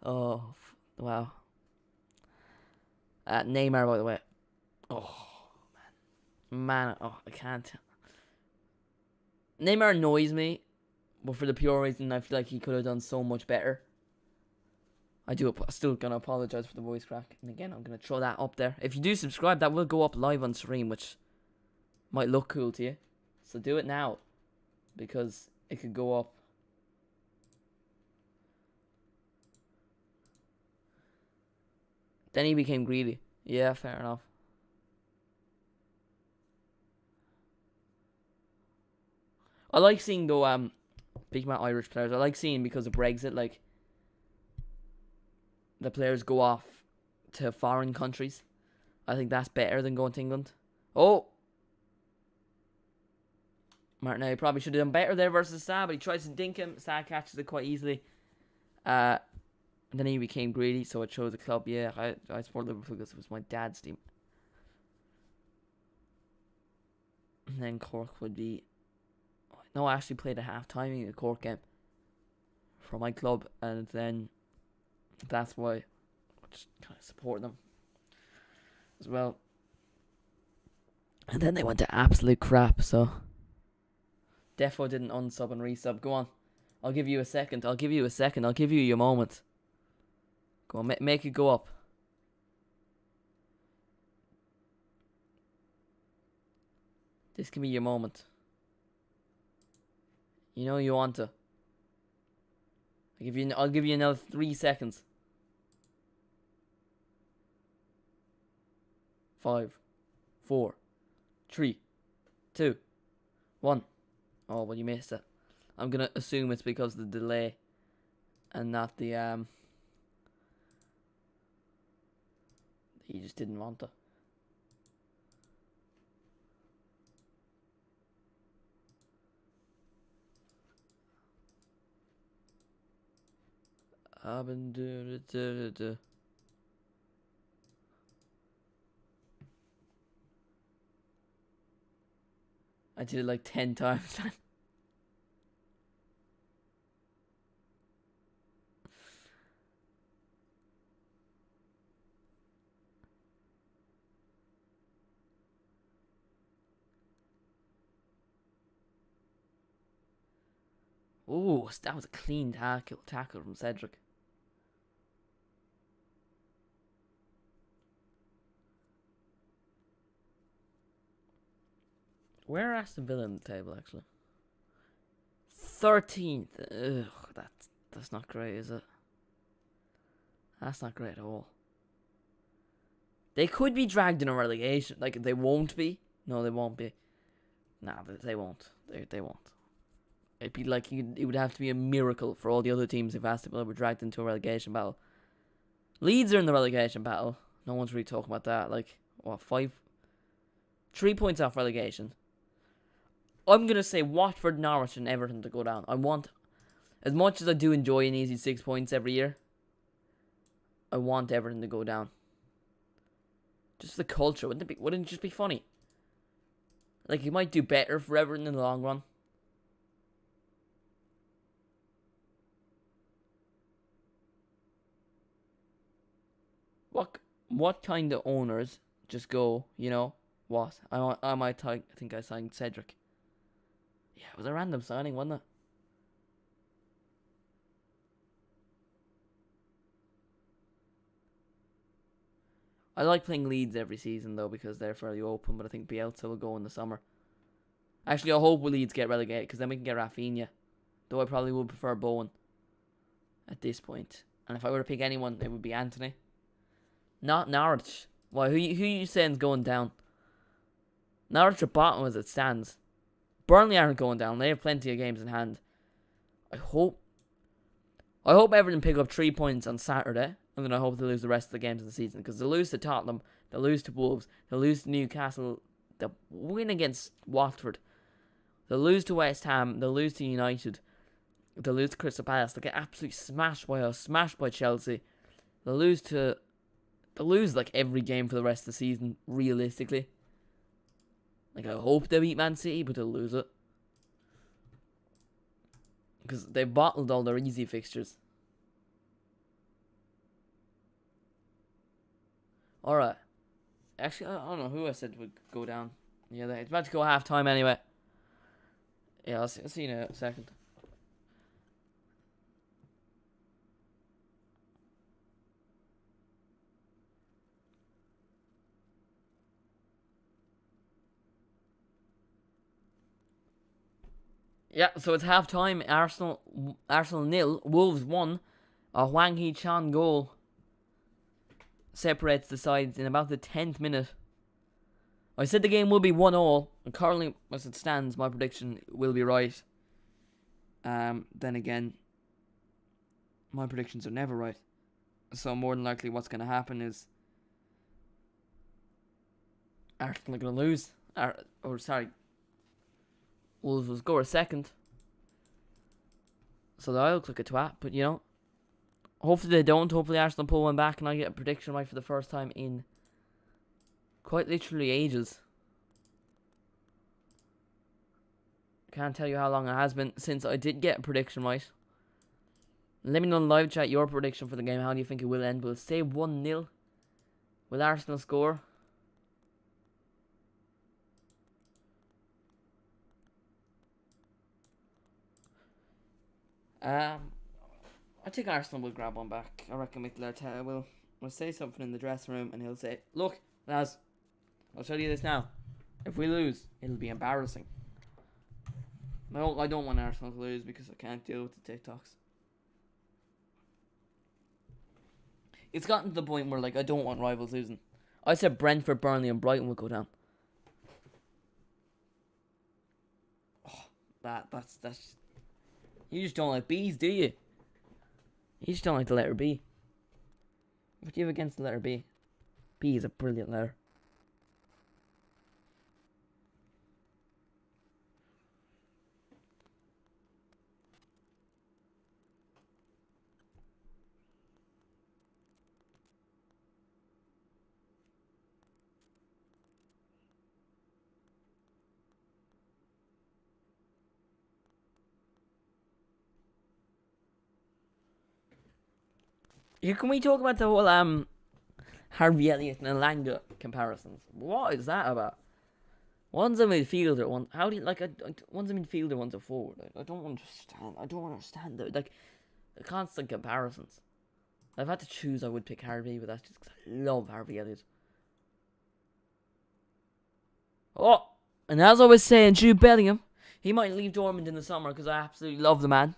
Oh wow. Neymar, by the way. Oh man. Oh, I can't. Neymar annoys me, but for the pure reason I feel like he could have done so much better. Still gonna apologize for the voice crack, and again I'm gonna throw that up there. If you do subscribe, that will go up live on stream, which might look cool to you. So do it now, because it could go up. Then he became greedy. Yeah, fair enough. I like seeing though, speaking about Irish players, I like seeing because of Brexit, like the players go off to foreign countries. I think that's better than going to England. Oh, Martinelli probably should have done better there versus Sa, but he tries to dink him. Sa catches it quite easily. And then he became greedy, so it shows the club. Yeah, I support Liverpool because it was my dad's team. And then Cork would be. No, I actually played a half timing a Cork game for my club, and then that's why I just kind of support them as well. And then they went to absolute crap, so Defo didn't unsub and resub. Go on. I'll give you a second. I'll give you your moment. Go on, make it go up. This can be your moment. You know you want to. I'll give you another 3 seconds. 5, 4, 3, 2, 1. Oh, well, you missed it. I'm gonna assume it's because of the delay and not the he just didn't want to. I've been doing it. I did it like 10 times. Oh, that was a clean tackle from Cedric. Where are Aston Villa in the table, actually? 13th. Ugh, that's not great, is it? That's not great at all. They could be dragged in a relegation. Like, they won't be. No, they won't be. Nah, they won't. They won't. It'd be like it would have to be a miracle for all the other teams if Aston Villa were dragged into a relegation battle. Leeds are in the relegation battle. No one's really talking about that. Like, what, 3 points off relegation. I'm going to say Watford, Norwich and Everton to go down. I want, as much as I do enjoy an easy 6 points every year, I want Everton to go down. Just the culture. Wouldn't it just be funny? Like, you might do better for Everton in the long run. What kind of owners just go, you know, what? I think I signed Cedric. Yeah, it was a random signing, wasn't it? I like playing Leeds every season though because they're fairly open, but I think Bielsa will go in the summer. Actually, I hope Leeds get relegated because then we can get Rafinha. Though I probably would prefer Bowen at this point. And if I were to pick anyone, it would be Anthony. Not Norwich. Why? Who you saying's going down? Norwich are bottom as it stands. Burnley aren't going down. They have plenty of games in hand. I hope Everton pick up 3 points on Saturday, and then I hope they lose the rest of the games of the season because they'll lose to Tottenham, they'll lose to Wolves, they'll lose to Newcastle, they'll win against Watford, they'll lose to West Ham, they'll lose to United, they'll lose to Crystal Palace, they'll get absolutely smashed by us, smashed by Chelsea, they'll lose like every game for the rest of the season, realistically. Like, I hope they beat Man City, but they'll lose it. Because they've bottled all their easy fixtures. Alright. Actually, I don't know who I said would go down. Yeah, it's about to go half time anyway. Yeah, I'll see you in a second. Yeah, so it's half time. Arsenal 0, Wolves 1. A Hwang Hee-chan goal separates the sides in about the 10th minute. I said the game will be 1-1, and currently, as it stands, my prediction will be right. Then again, my predictions are never right. So more than likely what's going to happen is Arsenal are going to lose. Wolves will score a second. So I look like a twat, but you know, hopefully they don't. Hopefully Arsenal pull one back and I get a prediction right for the first time in quite literally ages. Can't tell you how long it has been since I did get a prediction right. Let me know in the live chat your prediction for the game. How do you think it will end? Will it stay 1-0? Will Arsenal score? I think Arsenal will grab one back. I reckon Mikel Arteta will say something in the dressing room and he'll say, "Look, lads, I'll tell you this now. If we lose, it'll be embarrassing." No, I don't want Arsenal to lose because I can't deal with the TikToks. It's gotten to the point where like I don't want rivals losing. I said Brentford, Burnley, and Brighton will go down. Oh, that's. You just don't like B's, do you? You just don't like the letter B. What do you have against the letter B? B is a brilliant letter. Here, can we talk about the whole Harvey Elliott and Elanga comparisons? What is that about? One's a midfielder, one's a midfielder, one's a forward. I don't understand the constant comparisons. I've had to choose. I would pick Harvey, but that's just because I love Harvey Elliott. Oh, and as I was saying, Jude Bellingham, he might leave Dortmund in the summer because I absolutely love the man.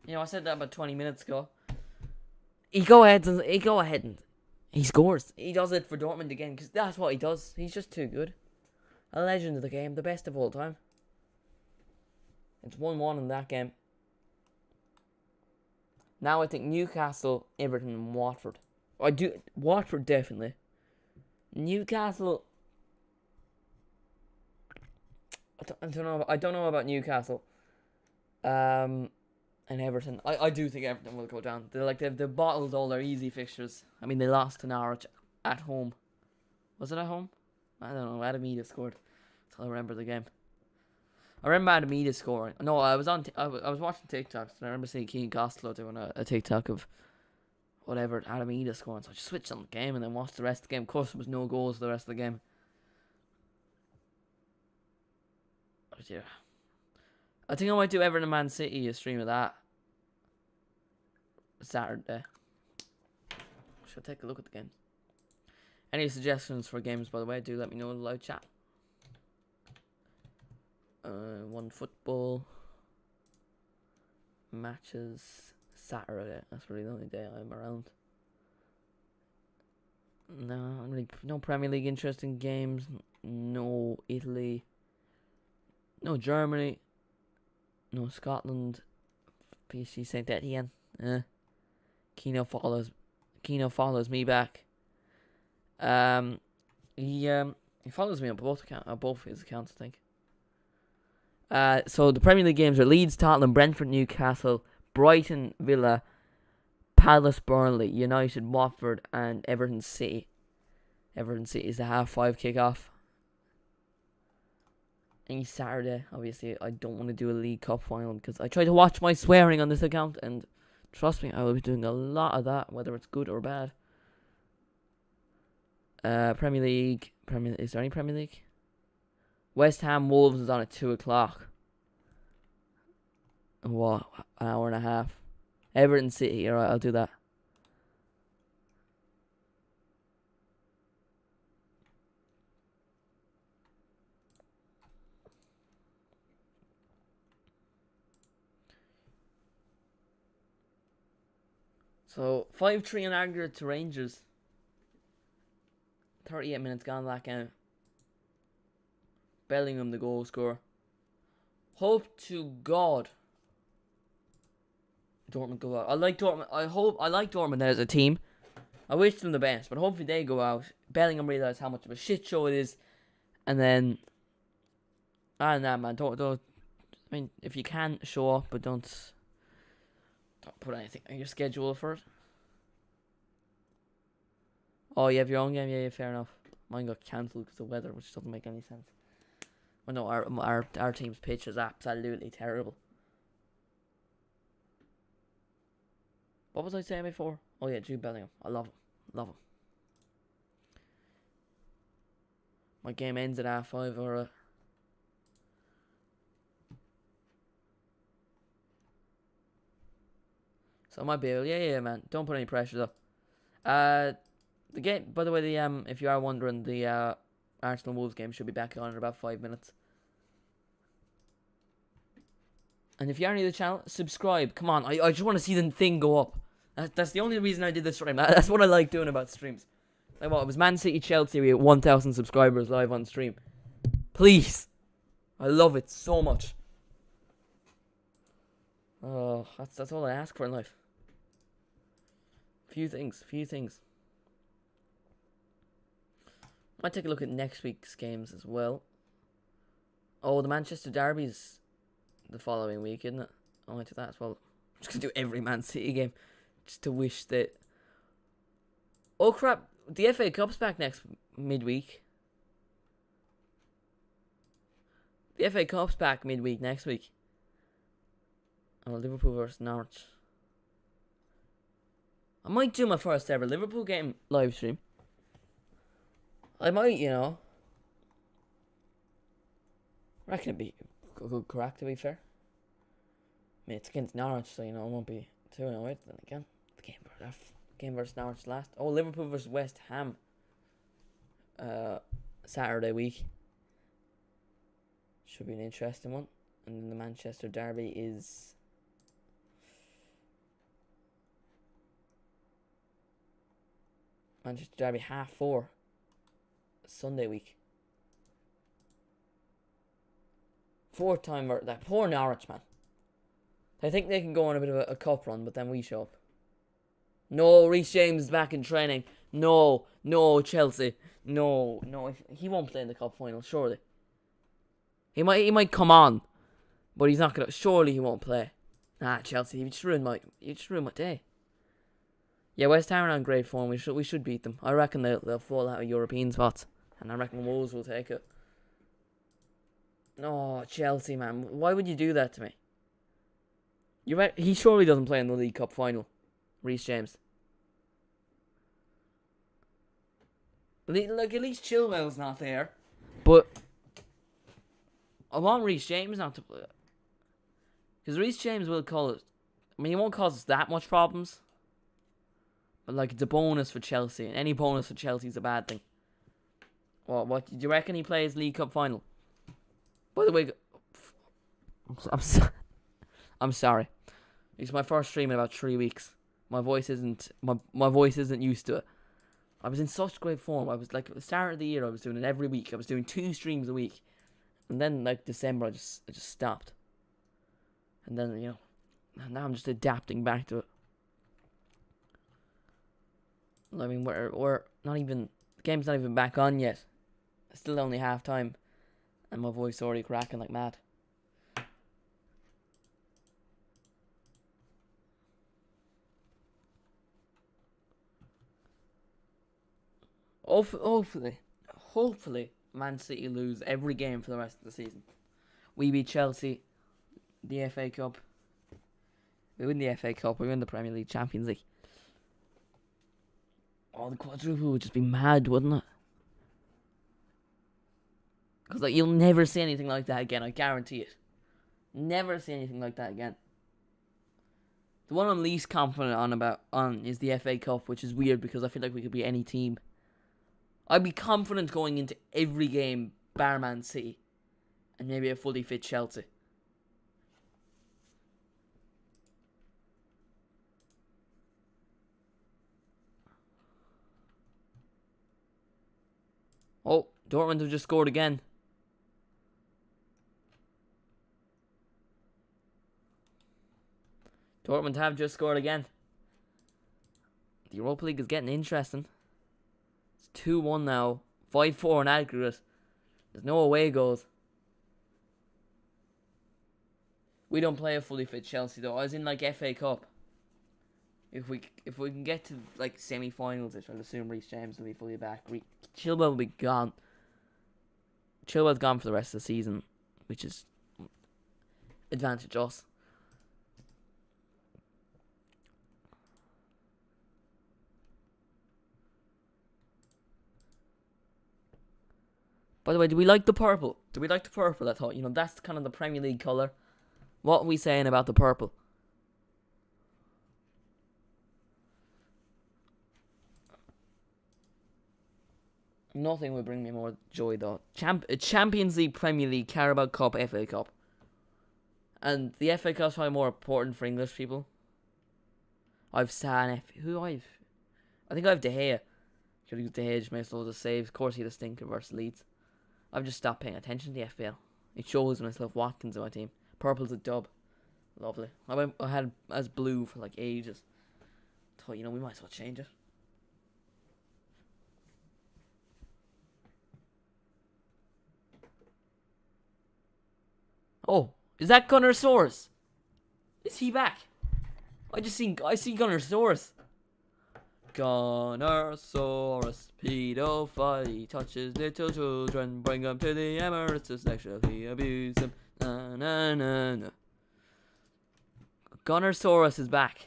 You know, I said that about 20 minutes ago. He go ahead and he scores. He does it for Dortmund again because that's what he does. He's just too good. A legend of the game, the best of all time. It's 1-1 in that game. Now I think Newcastle, Everton, and Watford. Watford definitely. Newcastle. I don't know about Newcastle. And Everton. I do think Everton will go down. They've bottled all their easy fixtures. I mean, they lost to Norwich at home. Was it at home? I don't know. Adamida scored. That's how I remember the game. I remember Adamida scoring. No, I was watching TikToks and I remember seeing Keane Costello doing a TikTok of whatever Adamida scoring. So I just switched on the game and then watched the rest of the game. Of course, there was no goals the rest of the game. But yeah. I think I might do Everton and Man City, a stream of that Saturday. Should take a look at the games. Any suggestions for games, by the way, do let me know in the live chat. One football matches Saturday. That's really the only day I'm around. No, really, no Premier League interesting games. No Italy. No Germany. No Scotland. PC Saint Etienne. Keno follows me back. He follows me on both his accounts, I think. So the Premier League games are Leeds, Tottenham, Brentford, Newcastle, Brighton, Villa, Palace, Burnley, United, Watford, and Everton City. Everton City is the 5:30 kickoff. Any Saturday, obviously, I don't want to do a League Cup final because I try to watch my swearing on this account, and trust me, I will be doing a lot of that, whether it's good or bad. Premier League. Is there any Premier League? West Ham Wolves is on at 2 o'clock. What? An hour and a half. Everton City. Alright, I'll do that. So 5-3 in aggregate to Rangers. 38 minutes gone that game. Bellingham the goal scorer. Hope to God Dortmund go out. I like Dortmund. I like Dortmund as a team. I wish them the best, but hopefully they go out. Bellingham realize how much of a shit show it is, and then I don't know, man. Don't. I mean, if you can, show up, but don't put anything on your schedule for it. Oh, you have your own game? Yeah, fair enough. Mine got cancelled because of weather, which doesn't make any sense. Well, no, our team's pitch is absolutely terrible. What was I saying before? Oh yeah, Jude Bellingham. I love him. Love him. My game ends at 5:30 or so I might be able. Yeah, man. Don't put any pressure though. The game, by the way, if you are wondering, the Arsenal Wolves game should be back on in about 5 minutes. And if you are new to the channel, subscribe. Come on, I just want to see the thing go up. That's the only reason I did this stream. That's what I like doing about streams. Like what? It was Man City Chelsea. We had 1,000 subscribers live on stream. Please, I love it so much. Oh, that's all I ask for in life. Few things. Might take a look at next week's games as well. Oh, the Manchester Derby's the following week, isn't it? I might do that as well. I'm just gonna do every Man City game, just to wish that. Oh crap! The FA Cup's back next midweek. The FA Cup's back midweek next week. Oh, Liverpool versus Norwich. I might do my first ever Liverpool game live stream. I might, I reckon it'd be a good crack, to be fair. I mean, it's against Norwich, so, it won't be too annoyed then again. The game versus Norwich last. Oh, Liverpool versus West Ham. Saturday week. Should be an interesting one. And then the Manchester Derby is Manchester Derby 4:30 Sunday week. Fourth time, that poor Norwich, man. I think they can go on a bit of a cup run, but then we show up. No, Reece James is back in training. No, Chelsea. No, he won't play in the cup final, surely. He might come on, but he's not gonna. Surely he won't play. Nah, Chelsea, you just ruined my day. Yeah, West Ham are on great form. We should beat them. I reckon they'll fall out of European spots, and I reckon Wolves will take it. No, Chelsea, man, why would you do that to me? He surely doesn't play in the League Cup final, Reece James. Like, at least Chilwell's not there, but I want Reece James not to play, because Reece James will cause. I mean, he won't cause us that much problems, Like, it's a bonus for Chelsea, and any bonus for Chelsea is a bad thing. What do you reckon he plays League Cup final? By the way, I'm sorry. It's my first stream in about 3 weeks. My voice isn't used to it. I was in such great form. I was like, at the start of the year, I was doing it every week. I was doing 2 streams a week, and then like December, I just stopped. And then now I'm just adapting back to it. I mean, we're not even, the game's not even back on yet. It's still only half time, and my voice already cracking like mad. Hopefully, Man City lose every game for the rest of the season. We beat Chelsea, the FA Cup. We win the FA Cup. We win the Premier League, Champions League. Oh, the quadruple would just be mad, wouldn't it? Because like, you'll never see anything like that again. I guarantee it. Never see anything like that again. The one I'm least confident on is the FA Cup, which is weird because I feel like we could be any team. I'd be confident going into every game, bar Man City, and maybe a fully fit Chelsea. Oh, Dortmund have just scored again. Dortmund have just scored again. The Europa League is getting interesting. It's 2-1 now. 5-4 in aggregate. There's no away goals. We don't play a fully fit Chelsea though. I was in like FA Cup. If we can get to like semi-finals, I'll assume Reece James will be fully back. Chilwell will be gone. Chilwell's gone for the rest of the season, which is advantage us. By the way, do we like the purple? I thought, that's kind of the Premier League colour. What are we saying about the purple? Nothing would bring me more joy though. Champions League, Premier League, Carabao Cup, FA Cup. And the FA Cup's probably more important for English people. I've San I think I have De Gea. Could use De Gea just makes loads of saves. Of course he had a stinker versus Leeds. I've just stopped paying attention to the FPL. It shows when I still have Watkins in my team. Purple's a dub. Lovely. I had as blue for like ages. Thought, we might as well change it. Oh, is that Gunnersaurus? Is he back? I see Gunnersaurus. Gunnersaurus, pedophile, he touches little children, bring them to the Emirates to sexually abuse them. Na na na na. Gunnersaurus is back.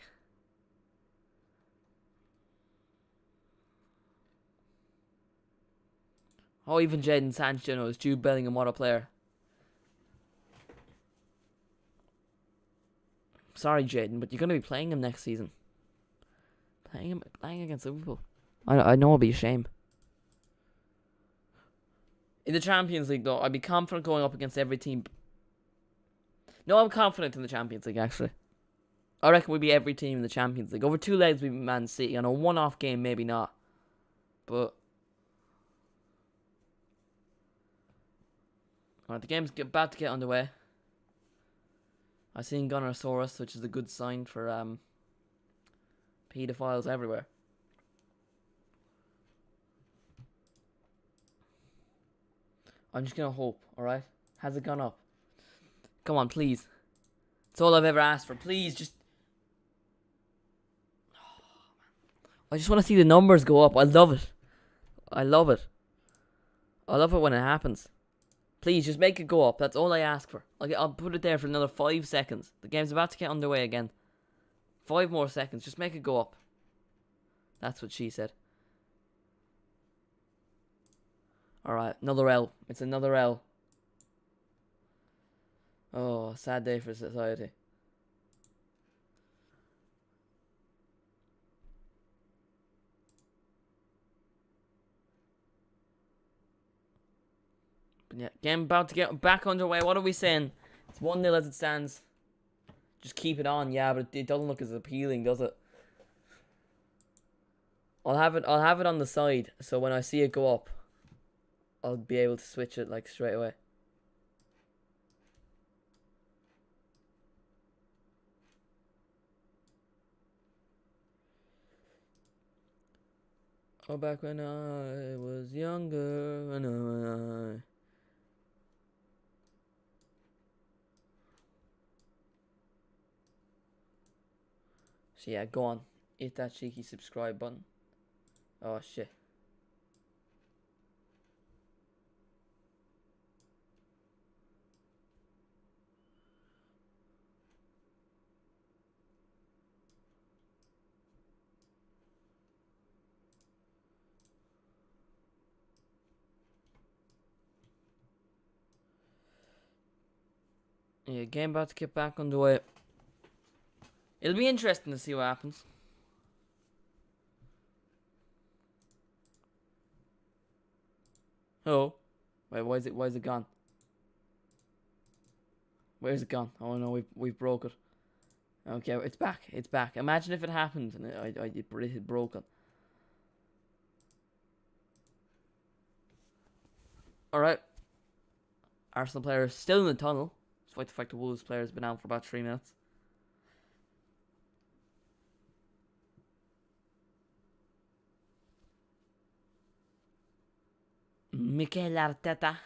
Oh, even Jadon Sancho knows Jude Bellingham, what a player. Sorry, Jadon, but you're going to be playing him next season. Playing against Liverpool. I know it'll be a shame. In the Champions League, though, I'd be confident going up against every team. No, I'm confident in the Champions League, actually. I reckon we'd be every team in the Champions League. Over 2 legs, we'd be Man City. On a one-off game, maybe not. But alright, the game's about to get underway. I've seen Gunnersaurus, which is a good sign for pedophiles everywhere. I'm just gonna hope, alright? Has it gone up? Come on, please. It's all I've ever asked for. Please, just... I just want to see the numbers go up. I love it. I love it when it happens. Please, just make it go up. That's all I ask for. I'll put it there for another 5 seconds. The game's about to get underway again. 5 more seconds. Just make it go up. That's what she said. Alright, another L. It's another L. Oh, sad day for society. Yeah, game about to get back underway. What are we saying? It's 1-0 as it stands. Just keep it on, yeah, but it doesn't look as appealing, does it? I'll have it on the side, so when I see it go up, I'll be able to switch it like straight away. Oh, back when I was younger, and So yeah, go on. Hit that cheeky subscribe button. Oh shit. Yeah, game about to get back underway. It'll be interesting to see what happens. Oh. Wait, why is it gone? Where's it gone? Oh no, we've broke it. Okay, it's back. It's back. Imagine if it happened and it had broken. Alright. Arsenal players still in the tunnel, despite the fact the Wolves players been out for about 3 minutes. Mikel Arteta.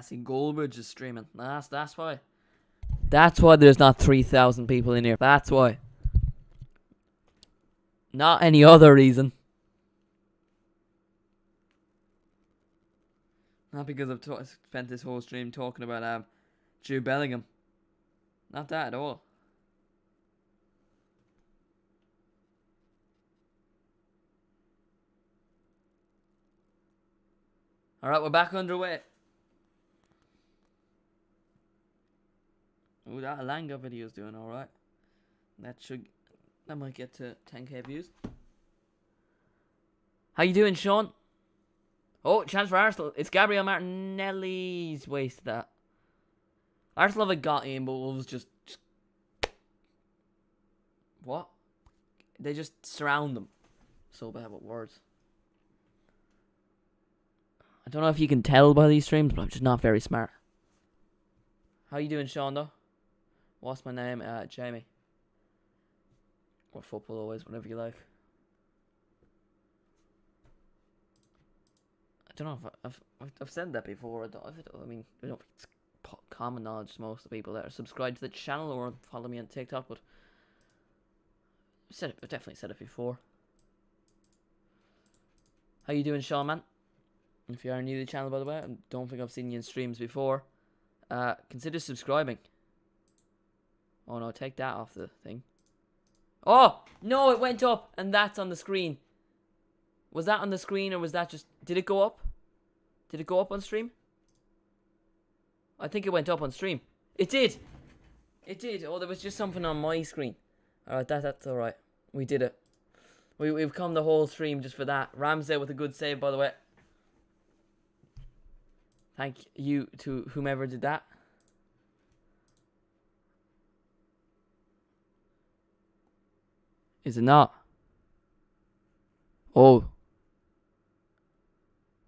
See, Goldbridge is streaming. That's why. That's why there's not 3,000 people in here. That's why. Not any other reason. Not because I've spent this whole stream talking about Jude Bellingham. Not that at all. Alright, we're back underway. Ooh, that Alanga video is doing alright. That might get to 10k views. How you doing, Sean? Oh, chance for Arsenal. It's Gabriel Martinelli's wasted that. Arsenal have got him, but Wolves just... What? They just surround them. So bad with words. I don't know if you can tell by these streams, but I'm just not very smart. How you doing, Sean, though? What's my name? Jamie. Or football always, whatever you like. I don't know if I've said that before. I mean, I don't think it's common knowledge to most of the people that are subscribed to the channel or follow me on TikTok, but I've definitely said it before. How you doing, Sean, man? If you are new to the channel, by the way, I don't think I've seen you in streams before. Consider subscribing. Oh no, take that off the thing. Oh! No, it went up, and that's on the screen. Was that on the screen, or was that just... Did it go up? Did it go up on stream? I think it went up on stream. It did! It did. Oh, there was just something on my screen. Alright, that's alright. We did it. We've come the whole stream just for that. Ramsdale with a good save, by the way. Thank you to whomever did that. Is it not? Oh.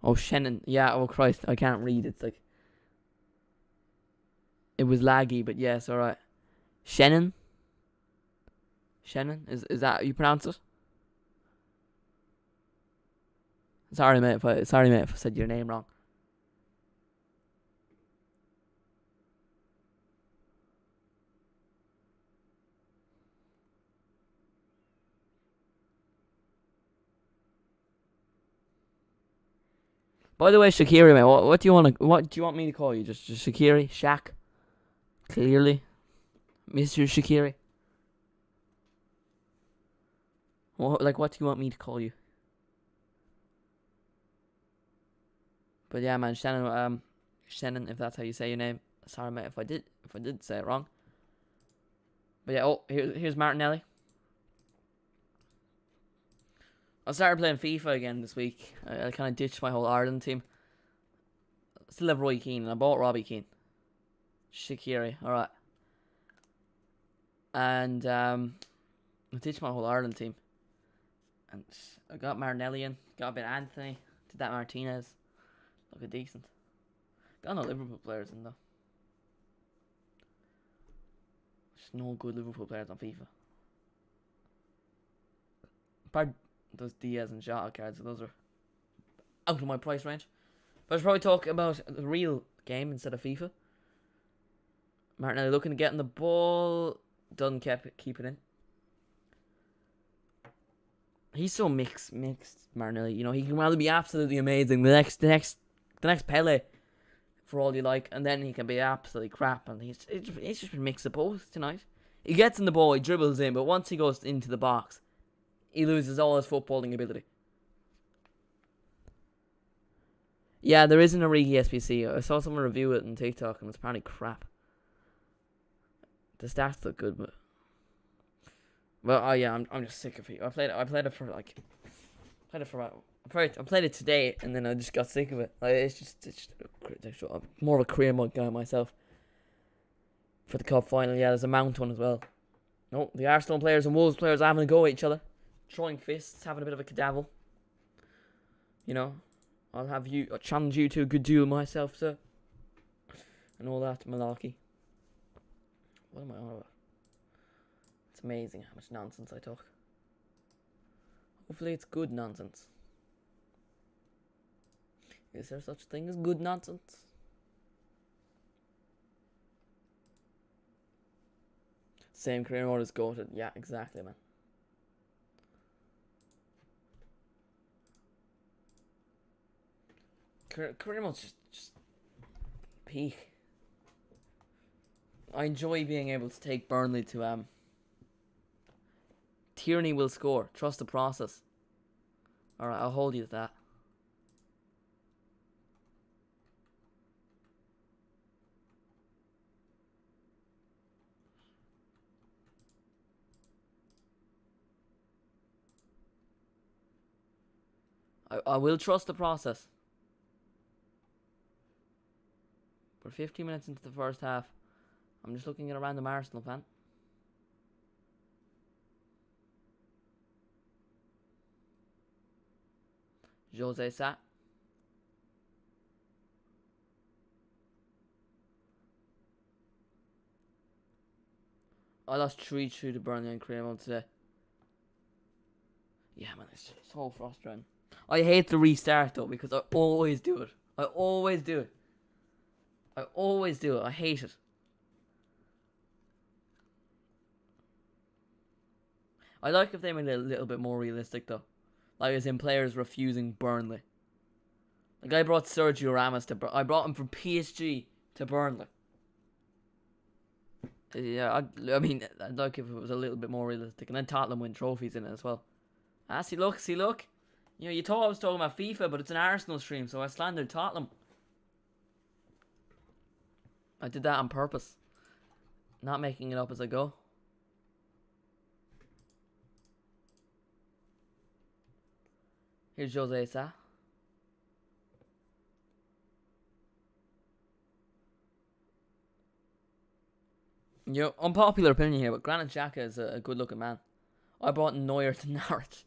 Oh, Shannon. Yeah, oh Christ. I can't read. It's like... It was laggy, but yes, alright. Shannon? Shannon? Is that how you pronounce it? Sorry mate if I said your name wrong. By the way, Shaqiri, mate, what do you want me to call you? Just Shaqiri? Shaq? Clearly. Mr. Shaqiri? What do you want me to call you? But yeah, man, Shannon, if that's how you say your name. Sorry, mate, if I did say it wrong. But yeah, oh, here's Martinelli. I started playing FIFA again this week. I kind of ditched my whole Ireland team. Still have Roy Keane, and I bought Robbie Keane. Shaqiri, alright. And I ditched my whole Ireland team. And I got Martinelli in, got a bit of Anthony, did that Martinez. Looking decent. Got no Liverpool players in though. There's no good Liverpool players on FIFA. Apart those Diaz and Jota cards, so those are out of my price range. But I should probably talk about the real game instead of FIFA. Martinelli looking to get in the ball. Dunn keep it in. He's so mixed, Martinelli. You know, he can rather be absolutely amazing, the next Pele, for all you like, and then he can be absolutely crap. And he's just been mixed of both tonight. He gets in the ball, he dribbles in, but once he goes into the box, he loses all his footballing ability. Yeah, there isn't a Origi SBC. I saw someone review it on TikTok, and it's apparently crap. The stats look good, but oh yeah, I'm just sick of it. I played it for about. I played it today, and then I just got sick of it. Like it's just I'm more of a career mode guy myself. For the cup final, yeah, there's a Mount one as well. No, the Arsenal players and Wolves players are having a go at each other, throwing fists, having a bit of a cadavel. You know, I'll challenge you to a good duel myself, sir. And all that malarkey. What am I on about? It's amazing how much nonsense I talk. Hopefully it's good nonsense. Is there such a thing as good nonsense? Same career mode as goated. Yeah, exactly, man. Career mode's just peak. I enjoy being able to take Burnley to Tierney will score. Trust the process. Alright, I'll hold you to that. I will trust the process. We're 15 minutes into the first half. I'm just looking at a random Arsenal fan. Jose Sa. I lost 3-2 to Burnley and Cremo today. Yeah, man, it's so frustrating. I hate the restart though because I always do it. I always do it. I hate it. I like if they made it a little bit more realistic though. Like as in players refusing Burnley. Like I brought Sergio Ramos I brought him from PSG to Burnley. Yeah, I mean, I'd like if it was a little bit more realistic. And then Tottenham win trophies in it as well. See look. You know, you thought I was talking about FIFA, but it's an Arsenal stream, so I slandered Tottenham. I did that on purpose. Not making it up as I go. Here's Jose Sa. You know, unpopular opinion here, but Granit Xhaka is a good looking man. I brought Neuer to Norwich.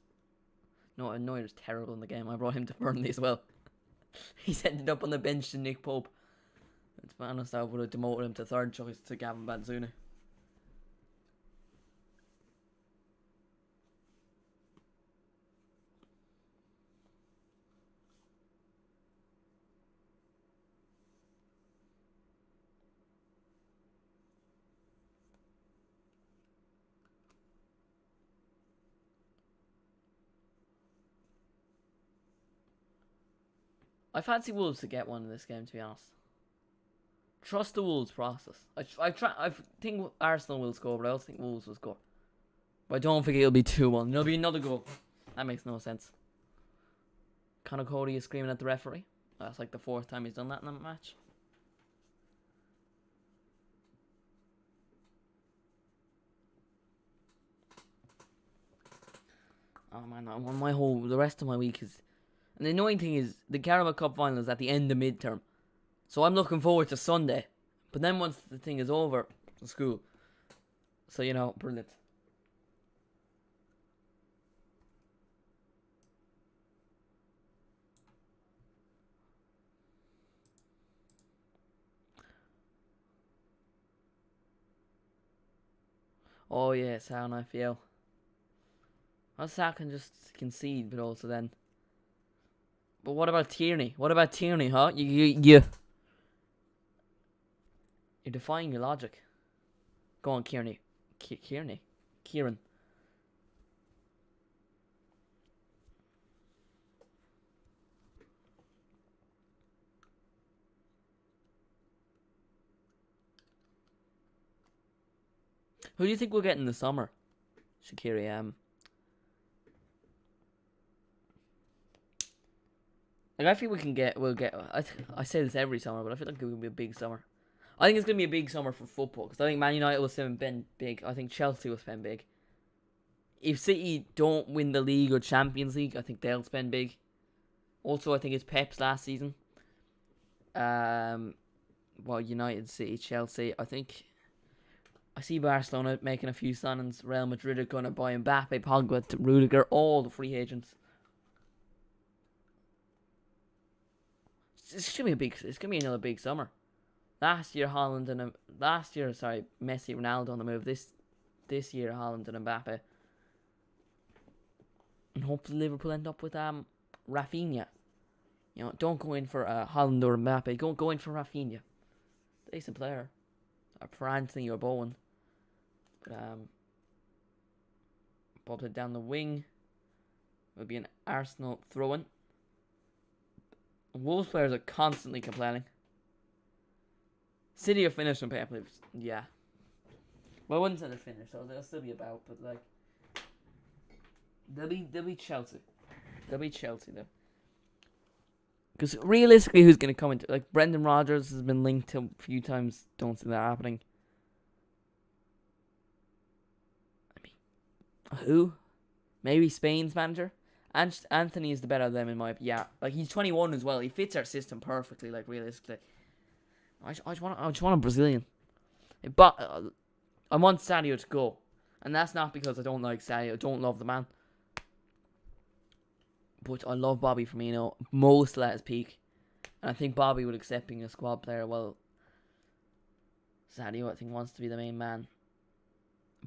No, Neuer's terrible in the game. I brought him to Burnley as well. He's ended up on the bench to Nick Pope. To be honest, I would have demoted him to third choice to Gavin Banzuni. I fancy Wolves to get one in this game, to be honest. Trust the Wolves process. I think Arsenal will score, but I also think Wolves will score. But I don't think it'll be 2-1. There'll be another goal. That makes no sense. Conor Cody is screaming at the referee. That's like the 4th time he's done that in a match. Oh man, the rest of my week is. And the annoying thing is, the Carabao Cup final is at the end of midterm, so I'm looking forward to Sunday. But then once the thing is over, to school. So brilliant. Oh yeah, it's how I feel. Well, Saka can just concede, but also then. But what about Tierney? What about Tierney, huh? You're defying your logic. Go on, Kearney. Kieran. Who do you think we'll get in the summer? Shaqiri, Like, I think we'll get. I say this every summer, but I feel like it will be a big summer. I think it's gonna be a big summer for football because I think Man United will spend big. I think Chelsea will spend big. If City don't win the league or Champions League, I think they'll spend big. Also, I think it's Pep's last season. United, City, Chelsea. I see Barcelona making a few signings. Real Madrid are gonna buy Mbappe, Pogba, Rudiger, all the free agents. It's gonna be another big summer. Last year Messi, Ronaldo on the move. This year Haaland and Mbappe, and hopefully Liverpool end up with Rafinha. Don't go in for Haaland or Mbappe. Go in for Rafinha, decent player, or for Anthony or Bowen. But bobbed it down the wing. Will be an Arsenal throw-in. Wolves players are constantly complaining. City are finished on paper. Yeah. Well, I wouldn't say they're finished, so they'll still be about, but like they'll be Chelsea. They'll be Chelsea though. Because realistically, who's going to come into like Brendan Rodgers has been linked to a few times. Don't see that happening. I mean, who? Maybe Spain's manager. Anthony is the better of them in my opinion. Yeah, like he's 21 as well. He fits our system perfectly. Like realistically, I just want a Brazilian. But I want Sadio to go, and that's not because I don't like Sadio. I don't love the man, but I love Bobby Firmino most at his peak, and I think Bobby would accept being a squad player. Well, Sadio I think wants to be the main man.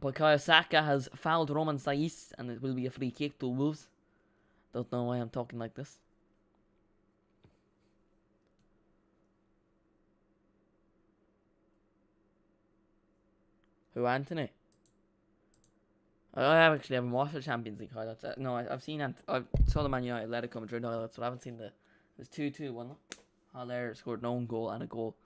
Bukayo Saka has fouled Roman Saiz, and it will be a free kick to Wolves. Don't know why I'm talking like this. Who, Anthony? I haven't watched the Champions League highlights. No, I've seen I saw the Man United Atletico Madrid highlights, but I haven't seen there's 2-2, wasn't it? Haller scored an own goal and a goal.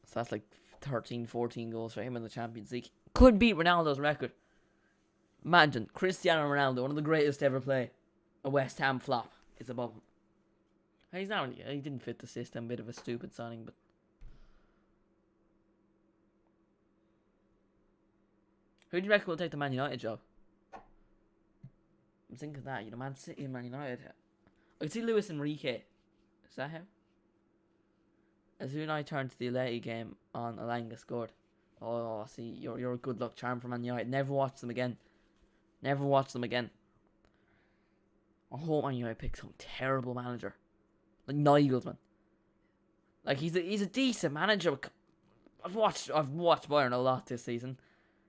So that's like 13, 14 goals for him in the Champions League. Could beat Ronaldo's record. Imagine, Cristiano Ronaldo, one of the greatest to ever play. A West Ham flop is above him. He's not really, he didn't fit the system, bit of a stupid signing, but who do you reckon will take the Man United job? I'm thinking that, Man City and Man United. I can see Luis Enrique. Is that him? As soon as I turned to the Atleti game on Alanga scored. Oh, see, you're a good luck charm for Man United. Never watch them again. Never watch them again. I hope Man United pick some terrible manager. Like Nigelsmann. Like he's a decent manager. I've watched Bayern a lot this season.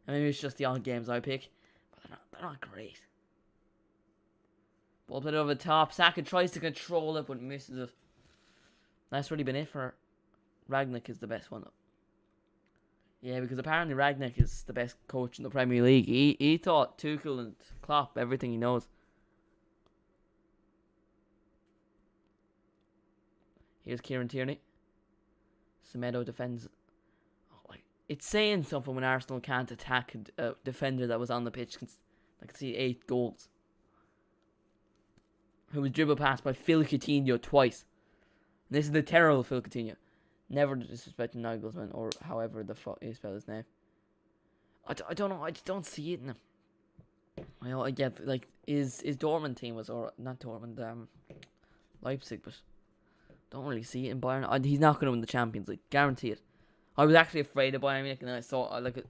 And maybe it's just the odd games I pick. But they're not great. Ball played over the top. Saka tries to control it but misses it. That's really been it for Ragnick is the best one. Yeah, because apparently Ragnick is the best coach in the Premier League. He taught Tuchel and Klopp everything he knows. Here's Kieran Tierney. Semedo defends. Oh, it's saying something when Arsenal can't attack a defender that was on the pitch. I can see 8 goals. Who was dribbled past by Phil Coutinho twice. And this is the terrible Phil Coutinho. Never disrespecting Nagelsmann or however the fuck you spell his name. I don't know. I just don't see it in him. I know, I get like is Dortmund team was or not Dortmund Leipzig, but don't really see it in Bayern. He's not going to win the Champions League, guarantee it. I was actually afraid of Bayern Munich, and then I saw like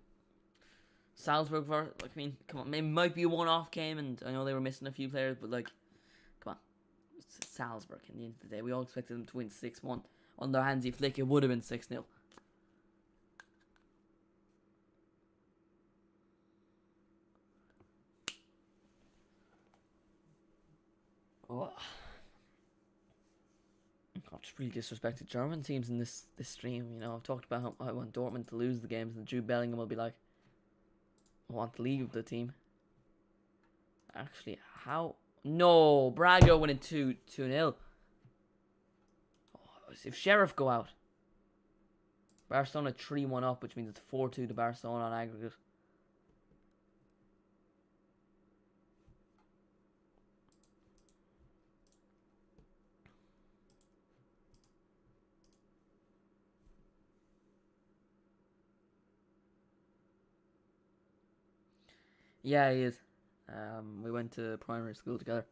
Salzburg. Like, I mean, come on, it might be a one-off game, and I know they were missing a few players, but like, come on, it's Salzburg. In the end of the day, we all expected them to win 6-1 under Hansi Flick. It would have been 6-0. Oh. I've just really disrespected German teams in this stream. You know, I've talked about how I want Dortmund to lose the games, and Jude Bellingham will be like, I want to leave the team. Actually, how? No, Braga winning 2-0. Oh, if Sheriff go out, Barcelona 3-1 up, which means it's 4-2 to Barcelona on aggregate. Yeah, he is. We went to primary school together.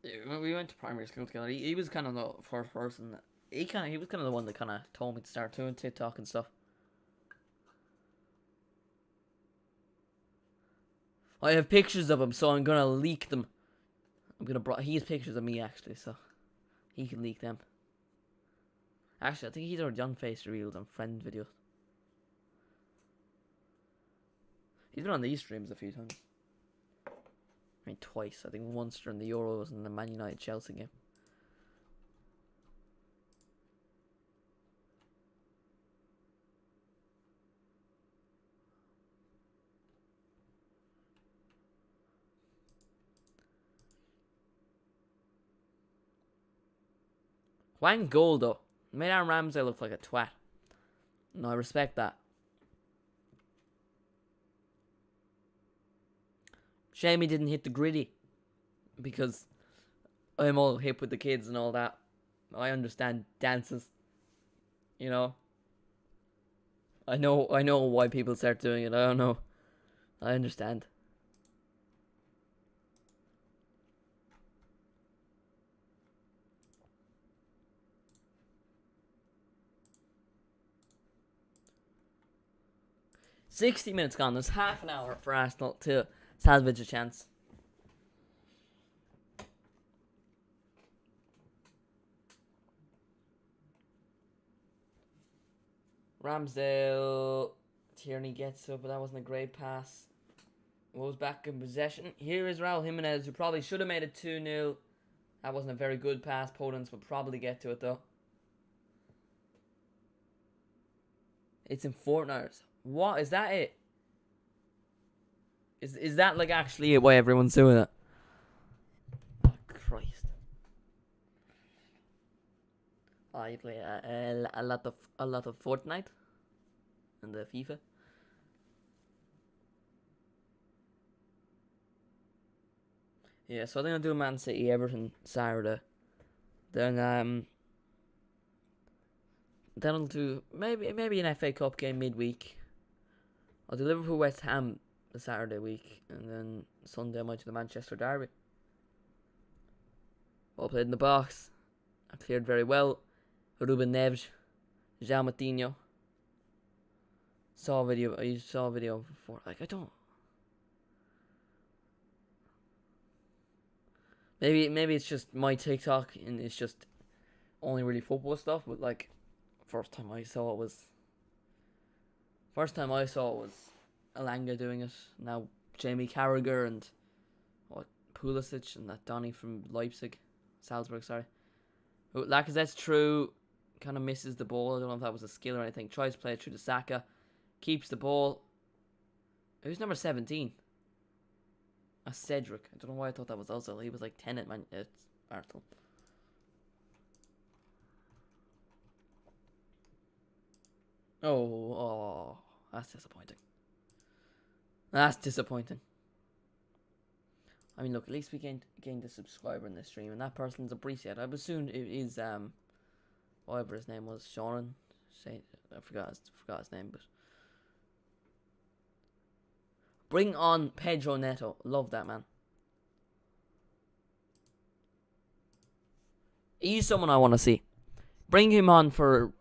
We went to primary school together. He was kind of the first person that he was kind of the one that kind of told me to start doing TikTok and stuff. I have pictures of him, so I'm gonna leak them. He has pictures of me actually, so he can leak them. Actually, I think he's already done face reveals on friend videos. He's been on these streams a few times. I mean, twice. I think once during the Euros and the Man United Chelsea game. Wang goal though. Made Aaron Ramsey look like a twat. No, I respect that. Shame he didn't hit the gritty. Because I'm all hip with the kids and all that. I understand dances. You know. I know why people start doing it. I don't know. I understand. $60 gone. There's half an hour for Arsenal to salvage a chance. Ramsdale, Tierney gets up, but that wasn't a great pass. Was back in possession. Here is Raul Jimenez, who probably should have made it 2-0. That wasn't a very good pass. Podence would probably get to it though. It's in Fortnite. What is that? It is that like actually it? Why everyone's doing it? Oh, Christ! I play a lot of Fortnite and the FIFA. Yeah, so I think I'll do Man City Everton Saturday. Then I'll do maybe an FA Cup game midweek. I'll do Liverpool West Ham the Saturday week, and then Sunday I might do the Manchester Derby. All played in the box. I cleared very well. Ruben Neves, João Moutinho. I saw a video before. Like, I don't. Maybe it's just my TikTok and it's just only really football stuff. But like, first time I saw it was Alanga doing it. Now Jamie Carragher and Pulisic and that Donny from Salzburg. Sorry. Lacazette's true. Kind of misses the ball. I don't know if that was a skill or anything. Tries to play it through to Saka. Keeps the ball. Who's number 17? Cedric. I don't know why I thought that was also. He was like 10 at Arsenal. Oh, that's disappointing. That's disappointing. I mean, look, at least we gained a subscriber in this stream, and that person's appreciated. I would assume it is whatever his name was, Sean. I forgot his name, but bring on Pedro Neto. Love that man. He's someone I want to see. Bring him on for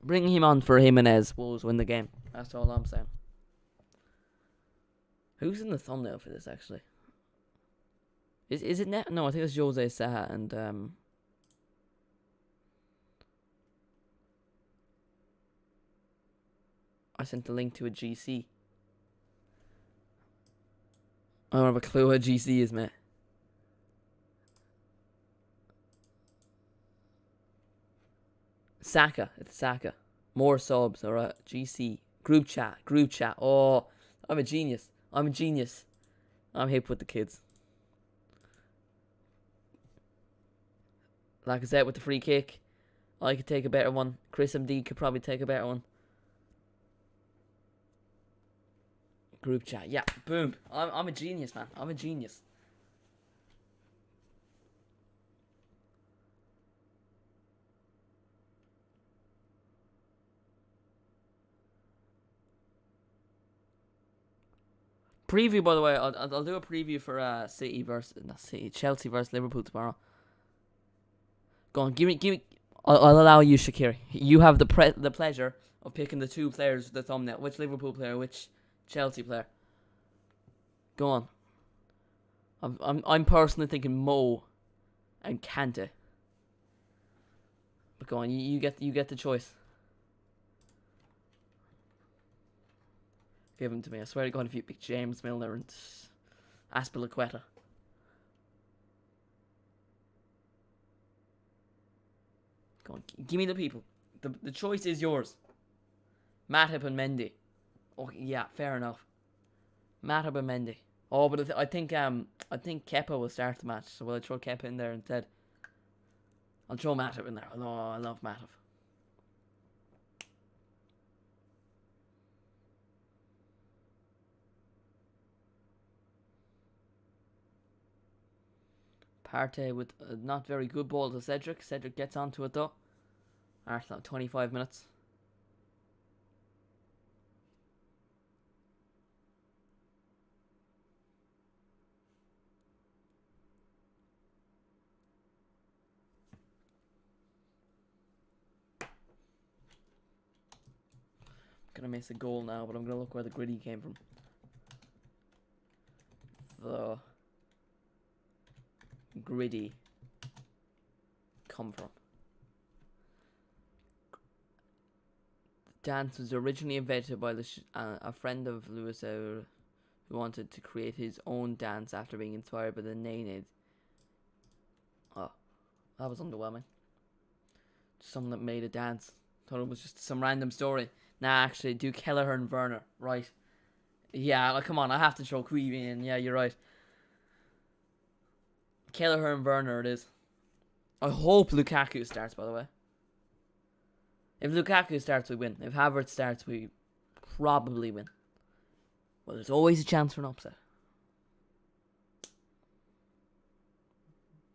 Jimenez. Wolves win the game. That's all I'm saying. Who's in the thumbnail for this actually? Is it Net? No, I think it's Jose Saha and I sent the link to a GC. I don't have a clue what GC is, mate. Saka. It's Saka. More subs, alright. GC. Group chat. Oh, I'm a genius. I'm hip with the kids. Like I said, with the free kick, I could take a better one. Chris MD could probably take a better one. Group chat. Yeah, boom. I'm a genius, man. I'm a genius. Preview, by the way, I'll do a preview for Chelsea versus Liverpool tomorrow. Go on, give me. I'll allow you, Shaqiri. You have the pleasure of picking the two players with the thumbnail. Which Liverpool player, which Chelsea player? Go on. I'm personally thinking Mo and Kante. But go on, you get the choice. Give him to me. I swear to God, if you pick James Milner and Azpilicueta. Go on, give me the people. The choice is yours. Matip and Mendy. Oh yeah, fair enough. Matip and Mendy. Oh, but I think Kepa will start the match, so will I throw Kepa in there instead? I'll throw Matip in there. Oh, I love Matip. Partey with a not very good ball to Cedric. Cedric gets onto it though. Arsenal 25 minutes. Gonna miss a goal now, but I'm gonna look where the gritty came from. The gritty come from. The dance was originally invented by a friend of Lewis who wanted to create his own dance after being inspired by the Nenad. Oh, that was underwhelming. Someone that made a dance. Thought it was just some random story. Nah, actually, do Kelleher and Werner, right? Yeah, come on, I have to throw Queevy in. Yeah, you're right. Kelleher and Werner it is. I hope Lukaku starts, by the way. If Lukaku starts, we win. If Havertz starts, we probably win. Well, there's always a chance for an upset.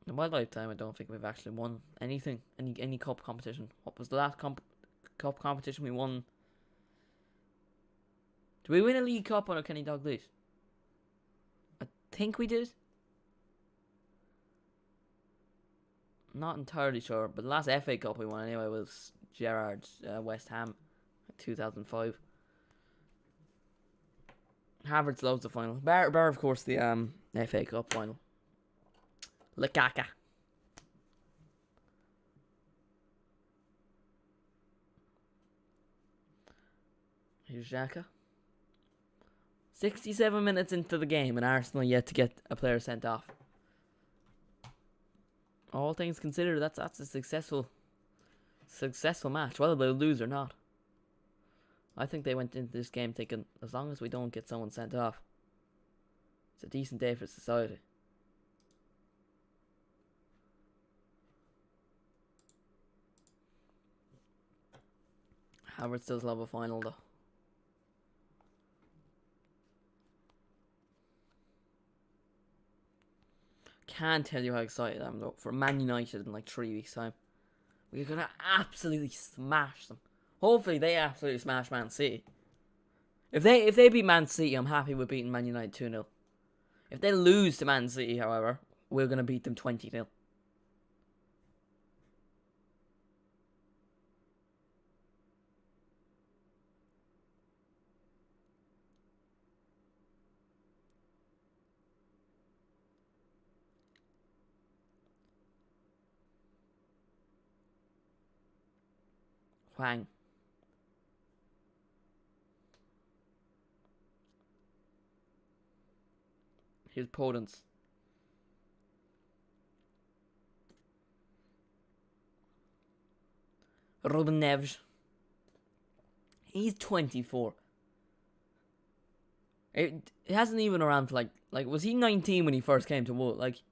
In my lifetime, I don't think we've actually won anything, any cup competition. What was the last cup competition we won? Did we win a League Cup under Kenny Dalglish? I think we did. Not entirely sure, but the last FA Cup we won anyway was Gerrard's West Ham, 2005. Havertz loves the final. Bar of course the FA Cup final. Lukaku. Here's Xhaka. 67 minutes into the game and Arsenal yet to get a player sent off. All things considered, that's a successful match, whether they'll lose or not. I think they went into this game thinking, as long as we don't get someone sent off, it's a decent day for society. Havertz does love a final though. Can't tell you how excited I am though for Man United in like 3 weeks time. We're gonna absolutely smash them. Hopefully they absolutely smash Man City. If they beat Man City, I'm happy with beating Man United 2-0. If they lose to Man City, however, we're gonna beat them 20-0. Wang. Here's Podence. Ruben Neves. He's 24. It hasn't even around for like was he 19 when he first came to Wolves? Like,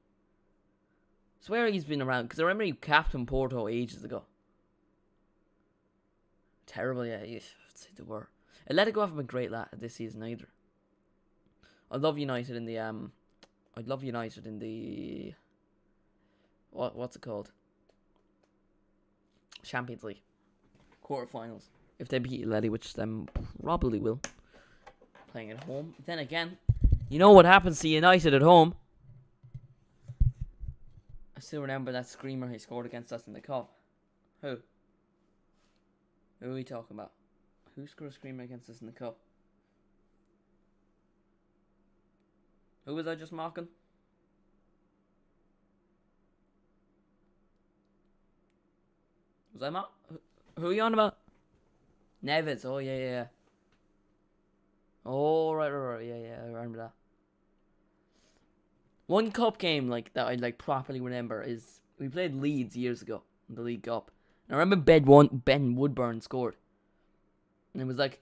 swear he's been around because I remember he captained Porto ages ago. Terrible, yeah. I'd say they were. Atletico haven't been great this season either. I'd love United in the what's it called? Champions League quarterfinals. If they beat Atleti, which them probably will. Playing at home. Then again, you know what happens to United at home? I still remember that screamer he scored against us in the cup. Who? Who are we talking about? Who scored a screamer against us in the cup? Who was I just mocking? Was I Who are you on about? Neves. Oh, yeah. Oh, right. Yeah, I remember that. One cup game like that I properly remember is we played Leeds years ago in the League Cup. And I remember Ben Woodburn scored. And it was like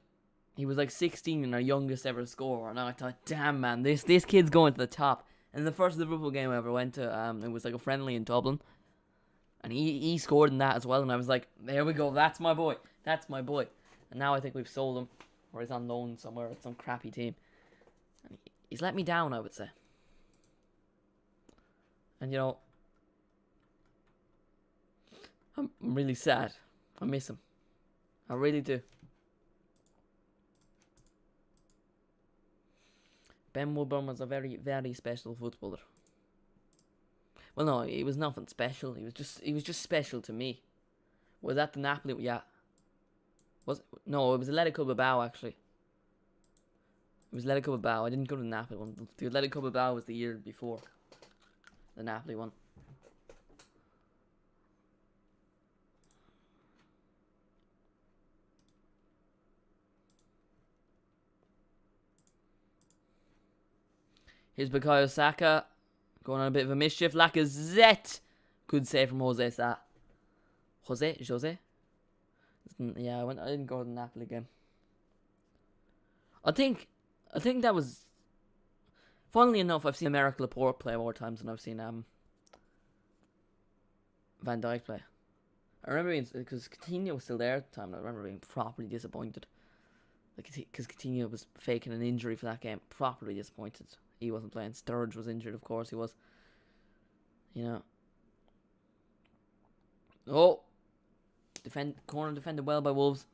he was 16 and our youngest ever scorer. And I thought, damn man, this kid's going to the top. And the first Liverpool game I ever went to, it was like a friendly in Dublin. And he scored in that as well. And I was like, there we go, that's my boy. And now I think we've sold him. Or he's on loan somewhere at some crappy team. And he's let me down, I would say. And you know, I'm really sad. I miss him. I really do. Ben Woodburn was a very, very special footballer. Well, no, he was nothing special. He was just special to me. Was that the Napoli? Yeah. No, it was Atletico Bilbao actually. It was Atletico Bilbao. I didn't go to the Napoli one. The Atletico Bilbao was the year before the Napoli one. Here's Bukayo Saka going on a bit of a mischief. Lacazette. Good save from Jose Sa. Jose? Yeah, I didn't go to the Napoli game. I think that was. Funnily enough, I've seen Americ Laporte play more times than I've seen Van Dijk play. I remember because Coutinho was still there at the time. And I remember being properly disappointed, because Coutinho was faking an injury for that game. Properly disappointed. He wasn't playing. Sturridge was injured, of course he was. You know. Oh, corner defended well by Wolves.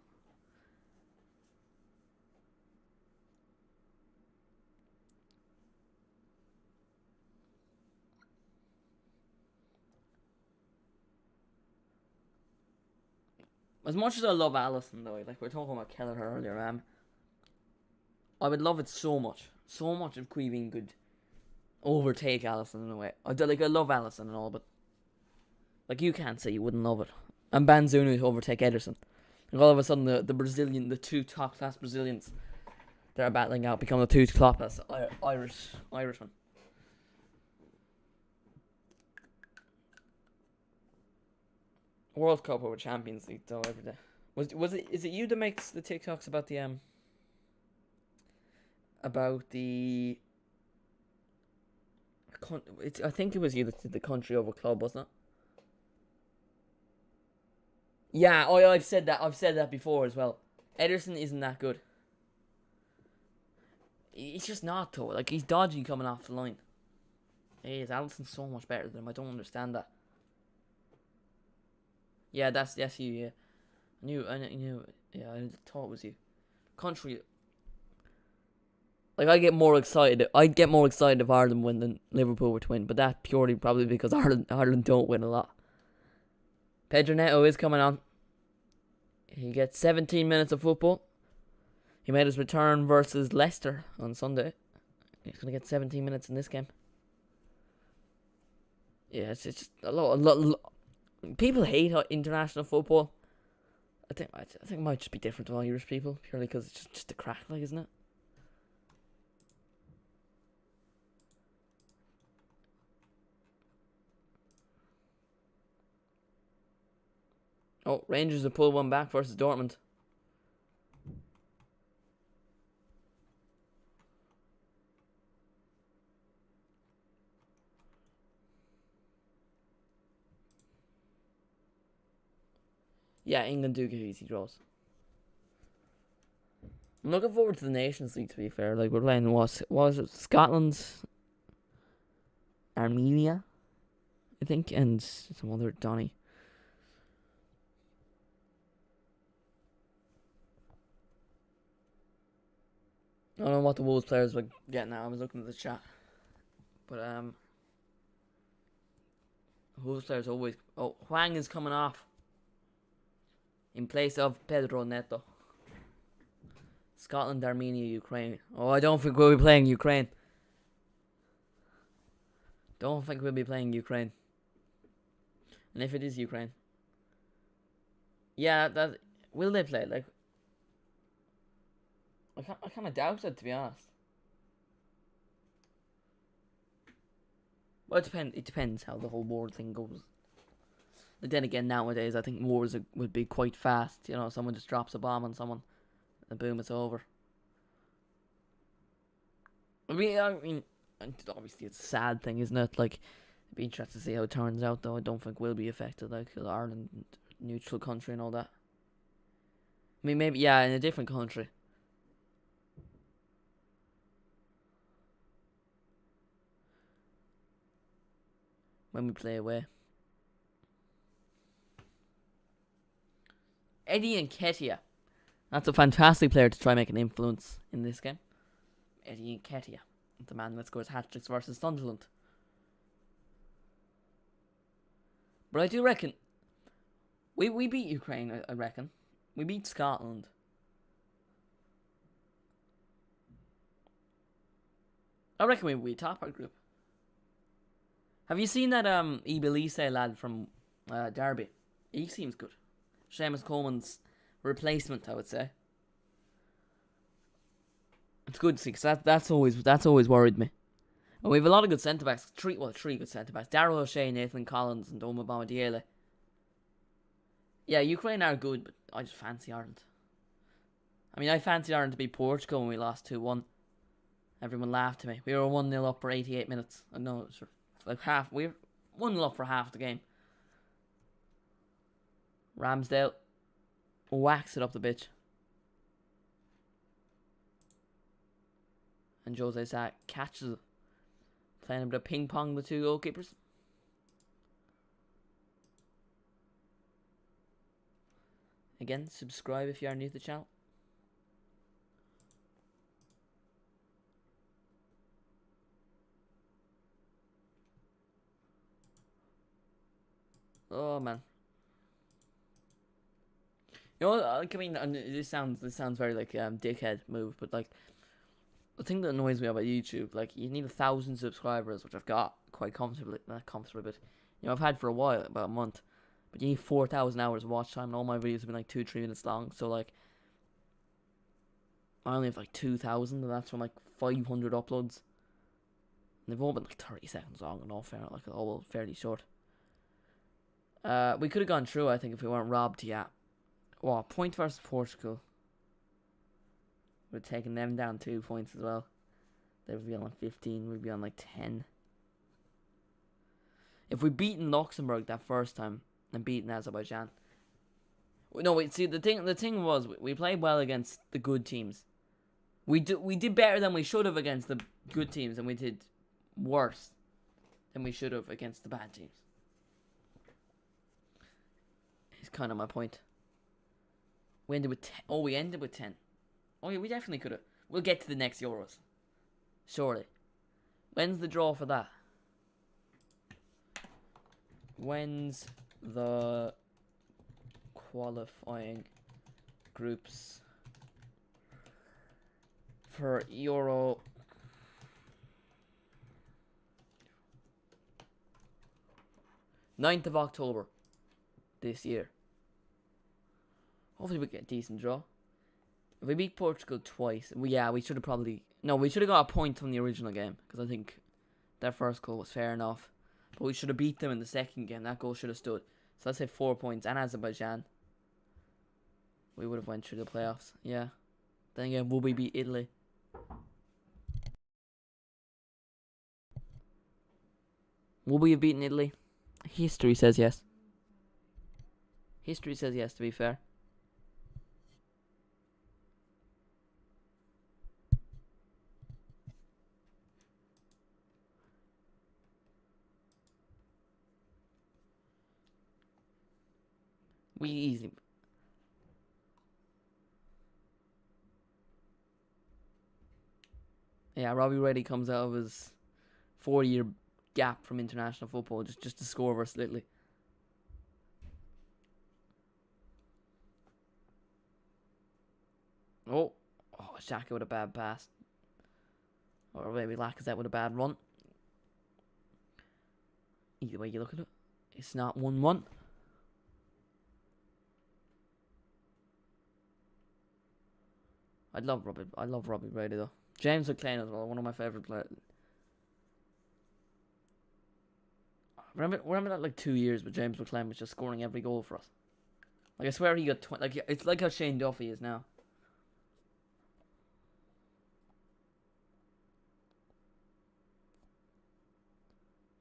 As much as I love Alisson, though, like we were talking about Kelleher earlier, I would love it so much if Queeving could overtake Alisson in a way. I love Alisson and all, but like you can't say you wouldn't love it. And Banzunu to overtake Ederson, and all of a sudden the two top class Brazilians that are battling out become the two top class Irishmen. World Cup over Champions League though every day. Is it you that makes the TikToks about the I think it was you that did the country over club, wasn't it? Yeah, I've said that before as well. Ederson isn't that good. He's just not though. Like he's dodgy coming off the line. He is. Alisson's so much better than him. I don't understand that. Yeah, that's you. Yeah, I knew. Yeah, I thought it was you. Country. Like I'd get more excited if Ireland win than Liverpool were to win, but that purely probably because Ireland don't win a lot. Pedro Neto is coming on. He gets 17 minutes of football. He made his return versus Leicester on Sunday. He's gonna get 17 minutes in this game. Yeah, it's just a lot. People hate international football. I think it might just be different to all Irish people purely because it's just a crack, like, isn't it? Oh, Rangers have pulled one back versus Dortmund. Yeah, England do get easy draws. I'm looking forward to the Nations League, to be fair. Like, we're playing, what was it? Scotland, Armenia, I think, and some other Donny. I don't know what the Wolves players were getting at. I was looking at the chat. But, Wolves players always... Oh, Hwang is coming off in place of Pedro Neto. Scotland, Armenia, Ukraine. Oh, I don't think we'll be playing Ukraine. Don't think we'll be playing Ukraine. And if it is Ukraine... Yeah, that... Will they play? Like... I kind of doubt it, to be honest. Well, it depends how the whole war thing goes. But then again, nowadays, I think wars would be quite fast. You know, someone just drops a bomb on someone, and boom, it's over. I mean, obviously, it's a sad thing, isn't it? Like, it'd be interesting to see how it turns out, though. I don't think we'll be affected, like, Ireland, neutral country and all that. I mean, maybe, yeah, in a different country. When we play away. Eddie Nketiah. That's a fantastic player to try and make an influence in this game. Eddie Nketiah. The man that scores hat-tricks versus Sunderland. But I do reckon... We beat Ukraine, I reckon. We beat Scotland. I reckon we top our group. Have you seen that Ibilise lad from Derby? He seems good. Seamus Coleman's replacement, I would say. It's good to see, because that's always worried me. And we have a lot of good centre backs. Three good centre backs: Darrell O'Shea, Nathan Collins, and Doma Bamadiele. Yeah, Ukraine are good, but I just fancy Ireland. I mean, I fancied Ireland to beat Portugal when we lost 2-1. Everyone laughed at me. We were 1-0 up for 88 minutes. No, like half. We were 1-0 up for half the game. Ramsdale whacks it up the bitch. And Jose Sa catches it. Playing a bit of ping pong with the two goalkeepers. Again, subscribe if you are new to the channel. Oh man. You know, I mean, this sounds very like dickhead move, but like the thing that annoys me about YouTube, like you need 1,000 subscribers, which I've got quite comfortably, not comfortably, but you know I've had for a while, about a month. But you need 4,000 hours of watch time, and all my videos have been like 2-3 minutes long. So like, I only have like 2,000, and that's from like 500 uploads. And they've all been like 30 seconds long, and all fair, like all fairly short. We could have gone through, I think, if we weren't robbed. Yeah. Well, point versus Portugal. We'd have taken them down 2 points as well. They would be on like 15. We'd be on like 10. If we beaten Luxembourg that first time and beaten Azerbaijan. No, wait. See, the thing was we played well against the good teams. We did better than we should have against the good teams, and we did worse than we should have against the bad teams. Is kind of my point. We ended with 10. Oh, we ended with 10. Oh yeah, we definitely could have. We'll get to the next Euros. Surely. When's the draw for that? When's the qualifying groups for Euro 9th of October this year. Hopefully we get a decent draw. If we beat Portugal twice, we should have probably... No, we should have got a point from the original game, because I think their first goal was fair enough. But we should have beat them in the second game. That goal should have stood. So let's say 4 points. And Azerbaijan, we would have went through the playoffs. Yeah. Then again, will we beat Italy? Will we have beaten Italy? History says yes. History says yes, to be fair. We easily... Yeah, Robbie Reddy comes out of his 4-year gap from international football just to score versus Italy. Oh, Xhaka with a bad pass. Or maybe Lacazette with a bad run. Either way you look at it, it's not 1-1. I love Robbie Brady though. James McClean as well, one of my favourite players. Remember that like 2 years with James McClean was just scoring every goal for us. Like I swear he got it's like how Shane Duffy is now.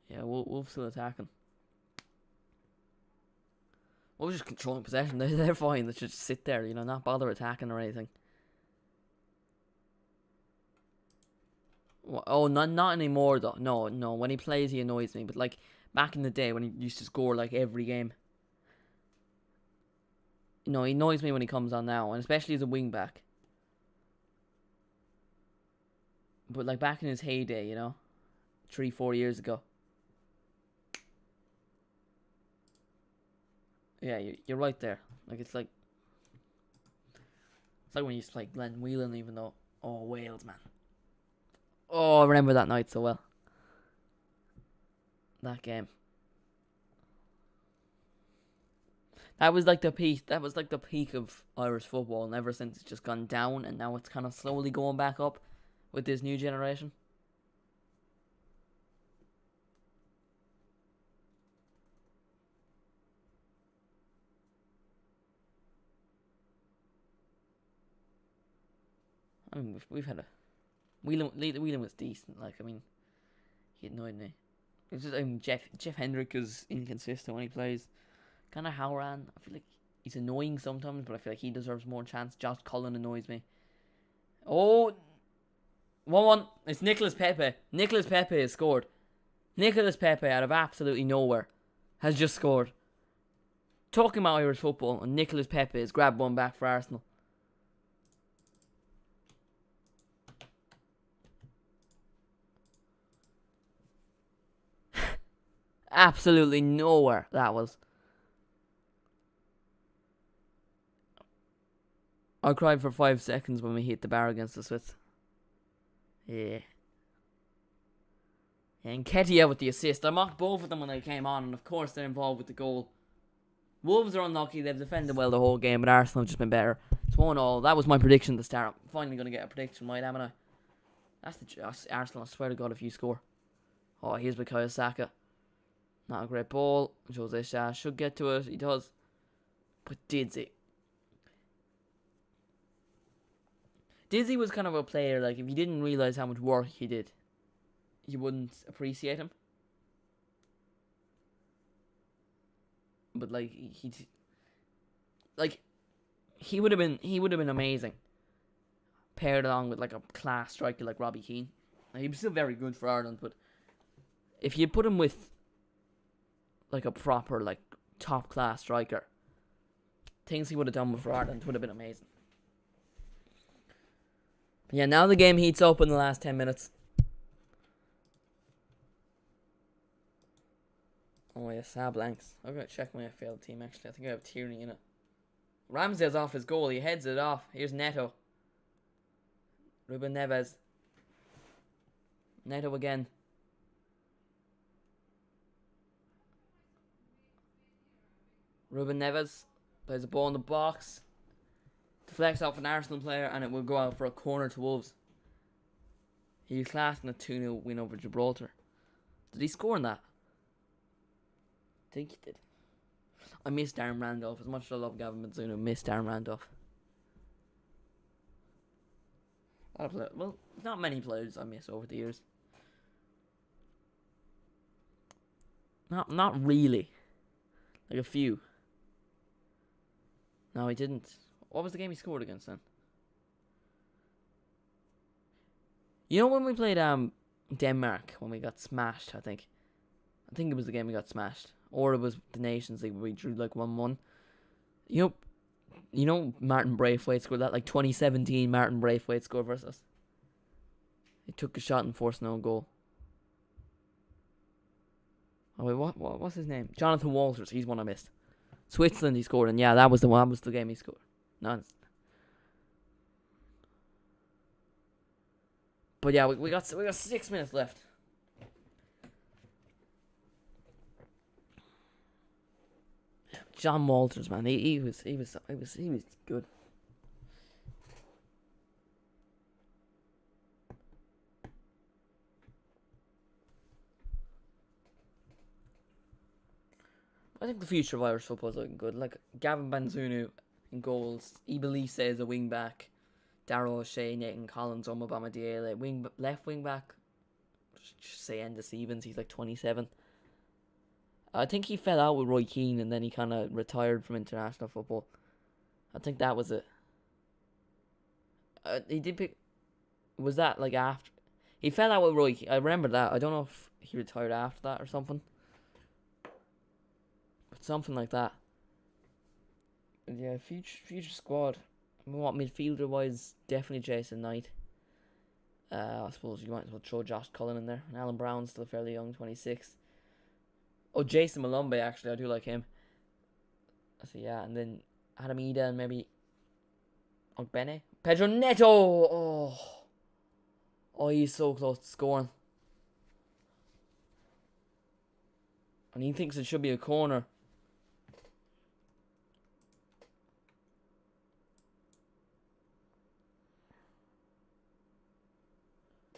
Yeah, Wolves still attacking. Wolves just controlling possession. They're fine. They should just sit there, not bother attacking or anything. Oh, not anymore though. No. When he plays, he annoys me. But like back in the day when he used to score like every game. He annoys me when he comes on now, and especially as a wing back. But like back in his heyday, 3-4 years ago. Yeah, you're right there. Like it's like when you used to play Glenn Whelan, even though Wales, man. Oh, I remember that night so well. That game. That was like the peak. That was like the peak of Irish football, and ever since it's just gone down, and now it's kind of slowly going back up with this new generation. I mean, we've had a Whelan was decent. Like, I mean, he annoyed me. It's just Jeff Hendrick is inconsistent when he plays. Kind of Howran, I feel like he's annoying sometimes, but I feel like he deserves more chance. Josh Cullen annoys me. Oh, 1-1. It's Nicolas Pepe. Nicolas Pepe has scored. Nicolas Pepe out of absolutely nowhere has just scored. Talking about Irish football, and Nicolas Pepe has grabbed one back for Arsenal. Absolutely nowhere that was. I cried for 5 seconds when we hit the bar against the Swiss. Yeah. And Ketia with the assist. I mocked both of them when they came on, and of course they're involved with the goal. Wolves are unlucky. They've defended well the whole game, but Arsenal have just been better. It's 1-1. That was my prediction at the start. I'm finally going to get a prediction right, haven't I? That's Arsenal. I swear to God if you score. Oh, here's Bukayo Saka. Not a great ball. Jose Sa should get to it. He does. But Dizzy was kind of a player, like, if you didn't realise how much work he did, you wouldn't appreciate him. But, like, he would have been amazing. Paired along with, like, a class striker like Robbie Keane. He was still very good for Ireland, but if you put him with, like, a proper, like, top-class striker, things he would have done for Ireland would have been amazing. But yeah, now the game heats up in the last 10 minutes. Oh yeah, Sab Blanks. I'm going to check my FPL team actually. I think I have Tierney in it. Ramsdale's off his goal. He heads it off. Here's Neto. Ruben Neves. Neto again. Ruben Neves plays a ball in the box. Deflects off an Arsenal player and it will go out for a corner to Wolves. He was classed in a 2-0 win over Gibraltar. Did he score in that? I think he did. I miss Darren Randolph. As much as I love Gavin Benzuna, I miss Darren Randolph. Well, not many players I miss over the years. Not really. Like a few. No, he didn't. What was the game he scored against then? You know when we played Denmark, when we got smashed, I think it was the game we got smashed. Or it was the Nations League where we drew like 1-1. You know Martin Braithwaite scored that, like 2017 Martin Braithwaite scored versus us. He took a shot and forced no goal. Oh wait, what's his name? Jonathan Walters, he's one I missed. Switzerland he scored, and yeah, that was the game he scored. No. But yeah, we got 6 minutes left. John Walters, man, he was good. I think the future of Irish football is looking good. Like Gavin Benzunu in goals, Ibalise as a wing back, Darrell O'Shea, Nathan Collins, Omobama Diele, left wing back. Just say Enda Stevens. He's like 27. I think he fell out with Roy Keane and then he kind of retired from international football. I think that was it. He did pick. Was that like after? He fell out with Roy Keane. I remember that. I don't know if he retired after that or something. But something like that. But yeah, future squad. I mean, what midfielder wise, definitely Jason Knight. I suppose you might as well throw Josh Cullen in there. And Alan Brown's still fairly young, 26. Oh, Jason Malumbe, actually, I do like him. So yeah, and then Adam Ida and maybe Ogbene. Pedro Neto! Oh, he's so close to scoring. And he thinks it should be a corner.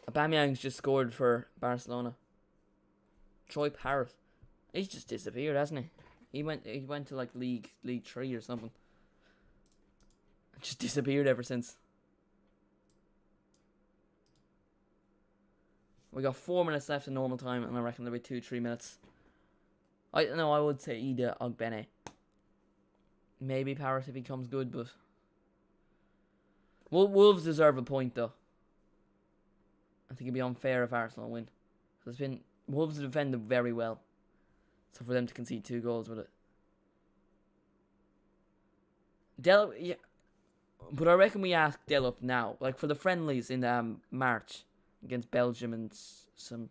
Aubameyang's just scored for Barcelona. Troy Parrott. He's just disappeared, hasn't he? He went to like League 3 or something. Just disappeared ever since. We got 4 minutes left in normal time, and I reckon there'll be 2-3 minutes. I would say Ida Ogbene. Maybe Parrott if he comes good, but Wolves deserve a point though. I think it'd be unfair if Arsenal win. Wolves have defended very well. So for them to concede 2 goals with it. Yeah, but I reckon we ask Delop now, like for the friendlies in March against Belgium and some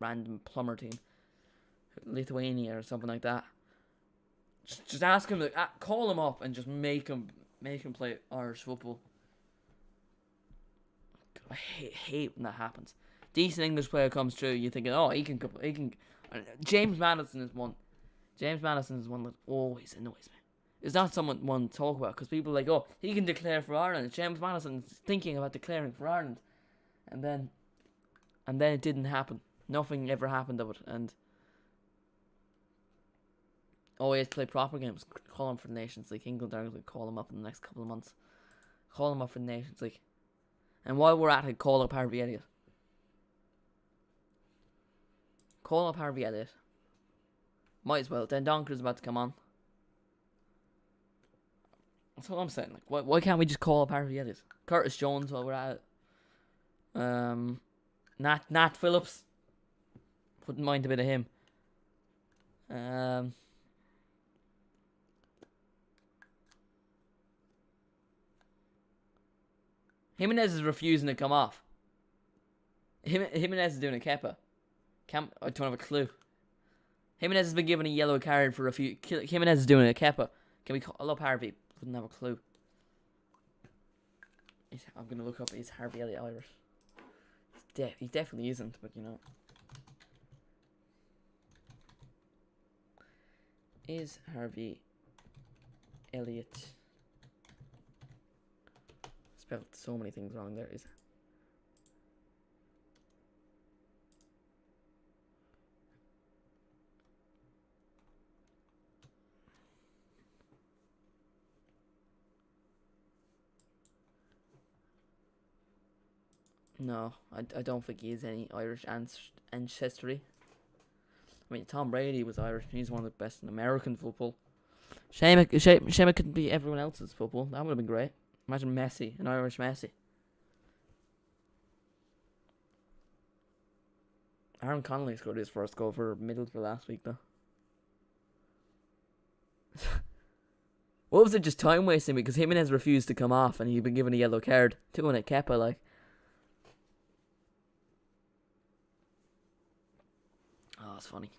random plumber team, Lithuania or something like that. Just ask him to call him up and just make him play Irish football. I hate when that happens. Decent English player comes through, you're thinking, oh, he can. James Maddison is one. James Maddison is one that always annoys me. It's not someone one to talk about because people are like, oh, he can declare for Ireland. James Maddison's thinking about declaring for Ireland, and then it didn't happen. Nothing ever happened of it, and he has to play proper games. Call him for the Nations League. England are going to call him up in the next couple of months. Call him up for the Nations League. And while we're at it, call up Harvey Elliott. Call up Harvey Elliott. Might as well. Den Donker's about to come on. That's what I'm saying. Like, why can't we just call up Harvey Elliott? Curtis Jones while we're at it. Nat Phillips. Wouldn't mind a bit of him. Jimenez is refusing to come off. Jimenez is doing a Kepa. I don't have a clue. Jimenez has been given a yellow card for Jimenez is doing a Kepa. Can we call up Harvey? Wouldn't have a clue. I'm gonna look up. Is Harvey Elliott Irish? He definitely isn't, but you know. Is Harvey Elliott? Spelled so many things wrong there. Is no, I don't think he has any Irish ancestry. I mean, Tom Brady was Irish. He's one of the best in American football. Shame it couldn't be everyone else's football. That would have been great. Imagine Messi, an Irish Messi. Aaron Connolly scored his first goal for Middlesbrough last week, though. What was it, just time wasting? Because Jimenez refused to come off and he'd been given a yellow card. 2-1 at Kepa, like. Oh, it's funny.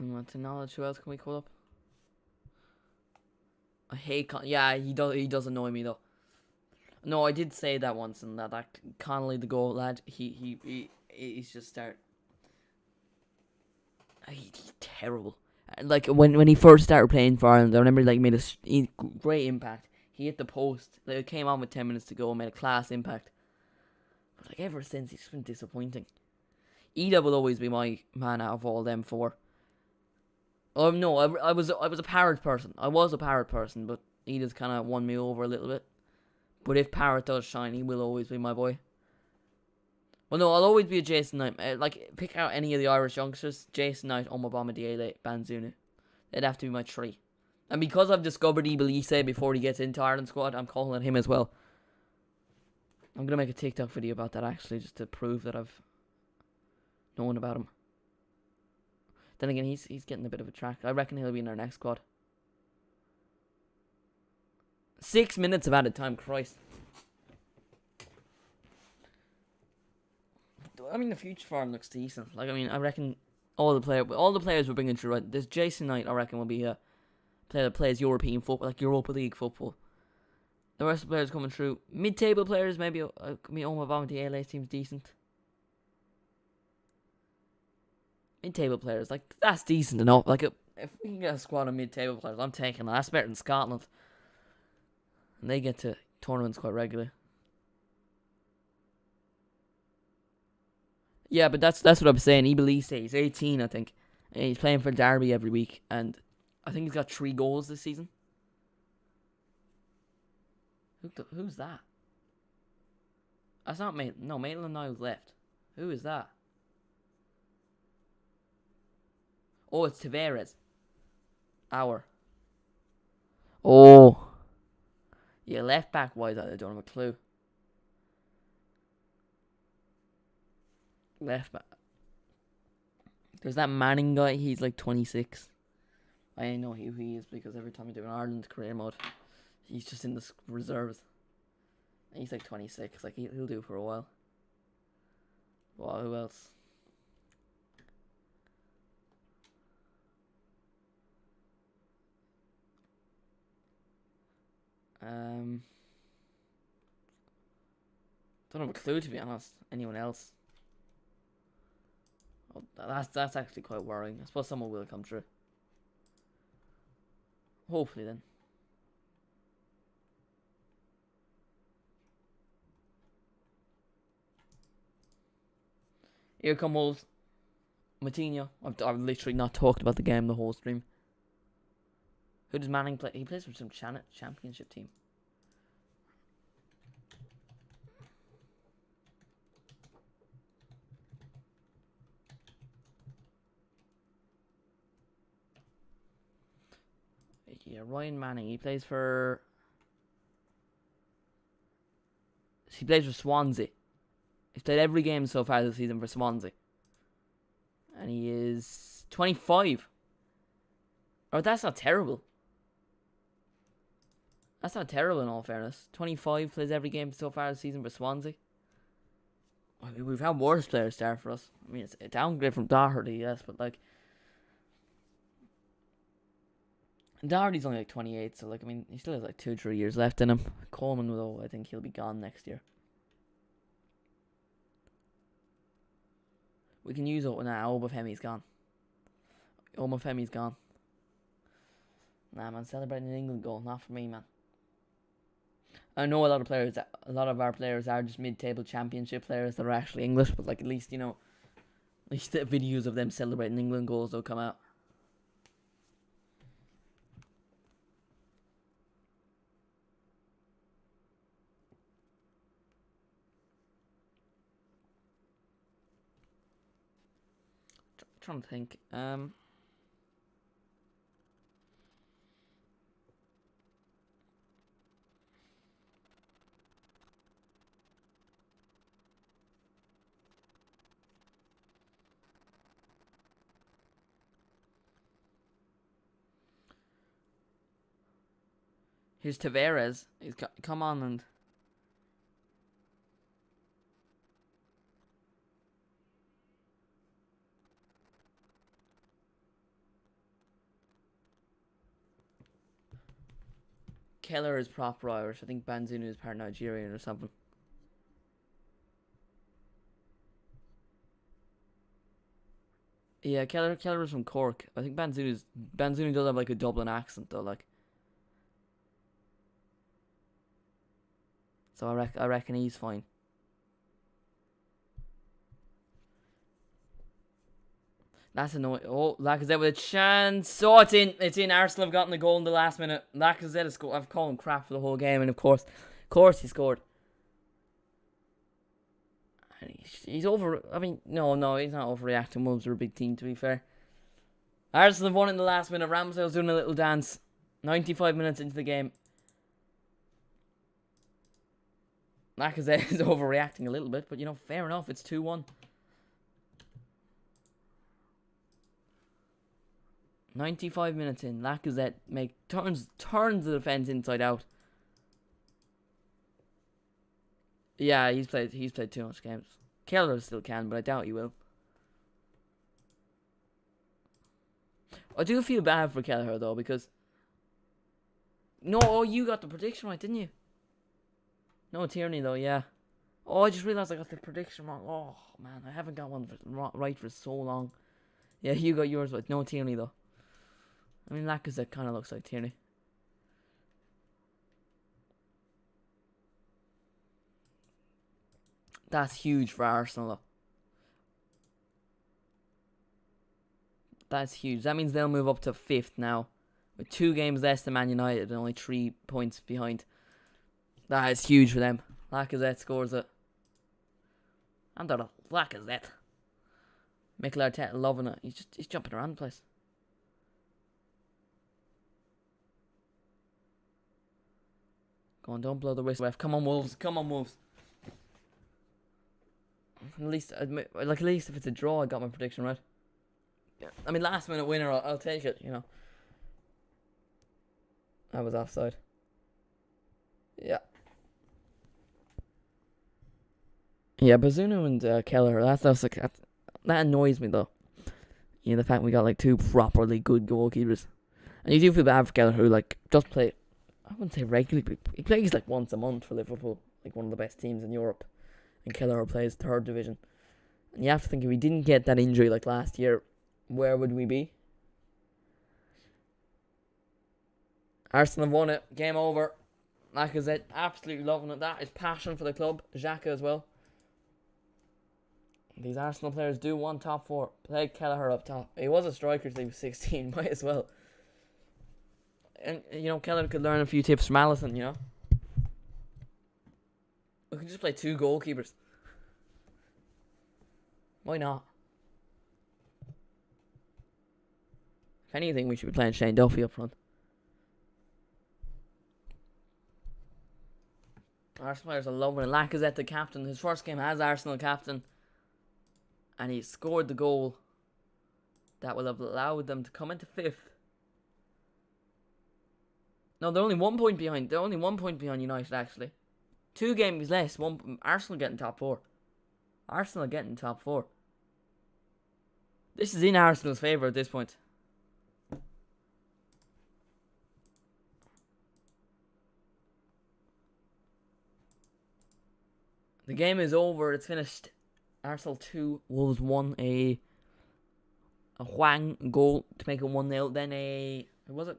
You want to knowledge? Who else can we call up? I hate yeah, he does annoy me though. No, I did say that once, and that Connolly, the goal lad, he's just he's terrible. Like when he first started playing for Ireland, I remember like made a great impact. He hit the post. Like, it came on with 10 minutes to go and made a class impact. But like ever since, he's been disappointing. Ida will always be my man out of all them four. No, I was a Parrott person. I was a Parrott person, but Ida's kind of won me over a little bit. But if Parrott does shine, he will always be my boy. Well, no, I'll always be a Jason Knight. Like, pick out any of the Irish youngsters. Jason Knight, Omobama Diele, Banzunu. They'd have to be my three. And because I've discovered Ibalise before he gets into Ireland squad, I'm calling him as well. I'm going to make a TikTok video about that, actually, just to prove that I've known about him. Then again, he's getting a bit of a track. I reckon he'll be in our next squad. 6 minutes of added time, Christ. I mean, the future form looks decent. Like, I mean, I reckon all the players we're bringing through. Right? There's Jason Knight, I reckon, will be a player that plays European football, like Europa League football. The rest of the players coming through, mid-table players, maybe Omobama Diele seems decent. Mid-table players, like, that's decent enough. Like, if we can get a squad of mid-table players, I'm taking that. That's better than Scotland. And they get to tournaments quite regularly. Yeah, but that's what I'm saying. Ibalise, he's 18, I think. And he's playing for Derby every week. And I think he's got 3 goals this season. Who's that? That's not Maitland. No, Maitland Niles left. Who is that? Oh, it's Tavares. Oh. Yeah, left back wise, I don't have a clue. Left back. There's that Manning guy, he's like 26. I know who he is because every time you do an Ireland career mode, he's just in the reserves. He's like 26, like he'll do for a while. Well, who else? Don't have a clue, to be honest. Anyone else? Oh, that's actually quite worrying. I suppose someone will come through. Hopefully, then. Here come Wolves. Matinho. I've literally not talked about the game the whole stream. Who does Manning play? He plays for some championship team. Yeah, Ryan Manning. He plays for Swansea. He's played every game so far this season for Swansea. And he is 25. Oh, that's not terrible. That's not terrible in all fairness. 25 plays every game so far this season for Swansea. I mean, we've had worse players start for us. I mean, it's a downgrade from Doherty, yes, but like, Doherty's only like 28, so like, I mean, he still has like 2-3 years left in him. Coleman, though, I think he'll be gone next year. We can use it now. Obafemi's gone. Obafemi's gone. Nah, man, celebrating an England goal, not for me, man. I know a lot of our players are just mid-table championship players that are actually English, but like at least at least the videos of them celebrating England goals will come out. Trying to think. Here's Tavares. He's come on and. Keller is proper Irish. I think Banzunu is part Nigerian or something. Yeah, Keller is from Cork. I think Banzunu does have like a Dublin accent though, like. So I reckon he's fine. That's annoying. Oh, Lacazette with a chance. Oh, it's in. It's in. Arsenal have gotten the goal in the last minute. Lacazette has scored. I've called him crap for the whole game, and of course he scored. He's over. I mean, no, he's not overreacting. Wolves are a big team, to be fair. Arsenal have won in the last minute. Ramsdale's doing a little dance. 95 minutes into the game. Lacazette is overreacting a little bit, but fair enough. It's 2-1. 95 minutes in, Lacazette turns the defense inside out. Yeah, he's played too much games. Keller still can, but I doubt he will. I do feel bad for Kelleher though, because you got the prediction right, didn't you? No, Tierney though, yeah. Oh, I just realised I got the prediction wrong. Oh man, I haven't got one right for so long. Yeah, you got yours right. No Tierney though. I mean, Lacazette kind of looks like Tierney. That's huge for Arsenal though. That's huge. That means they'll move up to 5th now, with 2 games less than Man United and only 3 points behind. That is huge for them. Lacazette scores it. And they're Lacazette. Mikel Arteta loving it. He's jumping around the place. Go on, don't blow the whistle, ref. Come on, Wolves. Come on, Wolves. At least if it's a draw, I got my prediction right. I mean, last minute winner, I'll take it. I was offside. Yeah. Yeah, Bazunu and Keller. That annoys me though. The fact we got like 2 properly good goalkeepers, and you do feel bad for Keller, who just play. I wouldn't say regularly, but he plays like once a month for Liverpool, like one of the best teams in Europe, and Keller plays 3rd division. And you have to think, if we didn't get that injury like last year, where would we be? Arsenal have won it. Game over. Lacazette absolutely loving it. That is passion for the club. Xhaka as well. These Arsenal players do want top 4. Play Kelleher up top. He was a striker till he was 16. Might as well. And Kelleher could learn a few tips from Alisson. We can just play 2 goalkeepers. Why not? If anything, we should be playing Shane Duffy up front. Arsenal players are loving it. Lacazette, the captain, his first game as Arsenal captain, and he scored the goal that will have allowed them to come into 5th No, they're only 1 point behind. They're only 1 point behind United, actually. 2 games less. Arsenal getting top 4. Arsenal getting top 4. This is in Arsenal's favour at this point. The game is over. It's finished. Arsenal 2, Wolves 1. A Hwang goal to make it 1-0. Then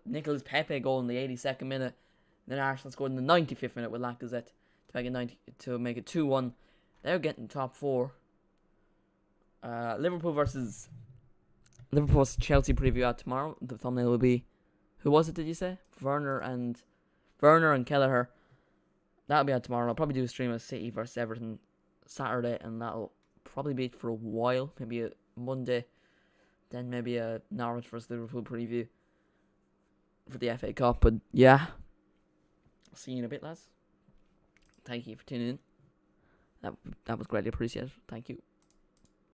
Nicolas Pepe goal in the 82nd minute. Then Arsenal scored in the 95th minute with Lacazette to make it 2-1. They're getting top 4. Liverpool versus Chelsea preview out tomorrow. The thumbnail will be, who was it? Did you say Werner and Kelleher? That'll be out tomorrow. I'll probably do a stream of City versus Everton Saturday, and that'll probably be it for a while. Maybe a Monday, then maybe a Norwich versus Liverpool preview for the FA Cup. But yeah, I'll see you in a bit, lads. Thank you for tuning in. That was greatly appreciated. Thank you.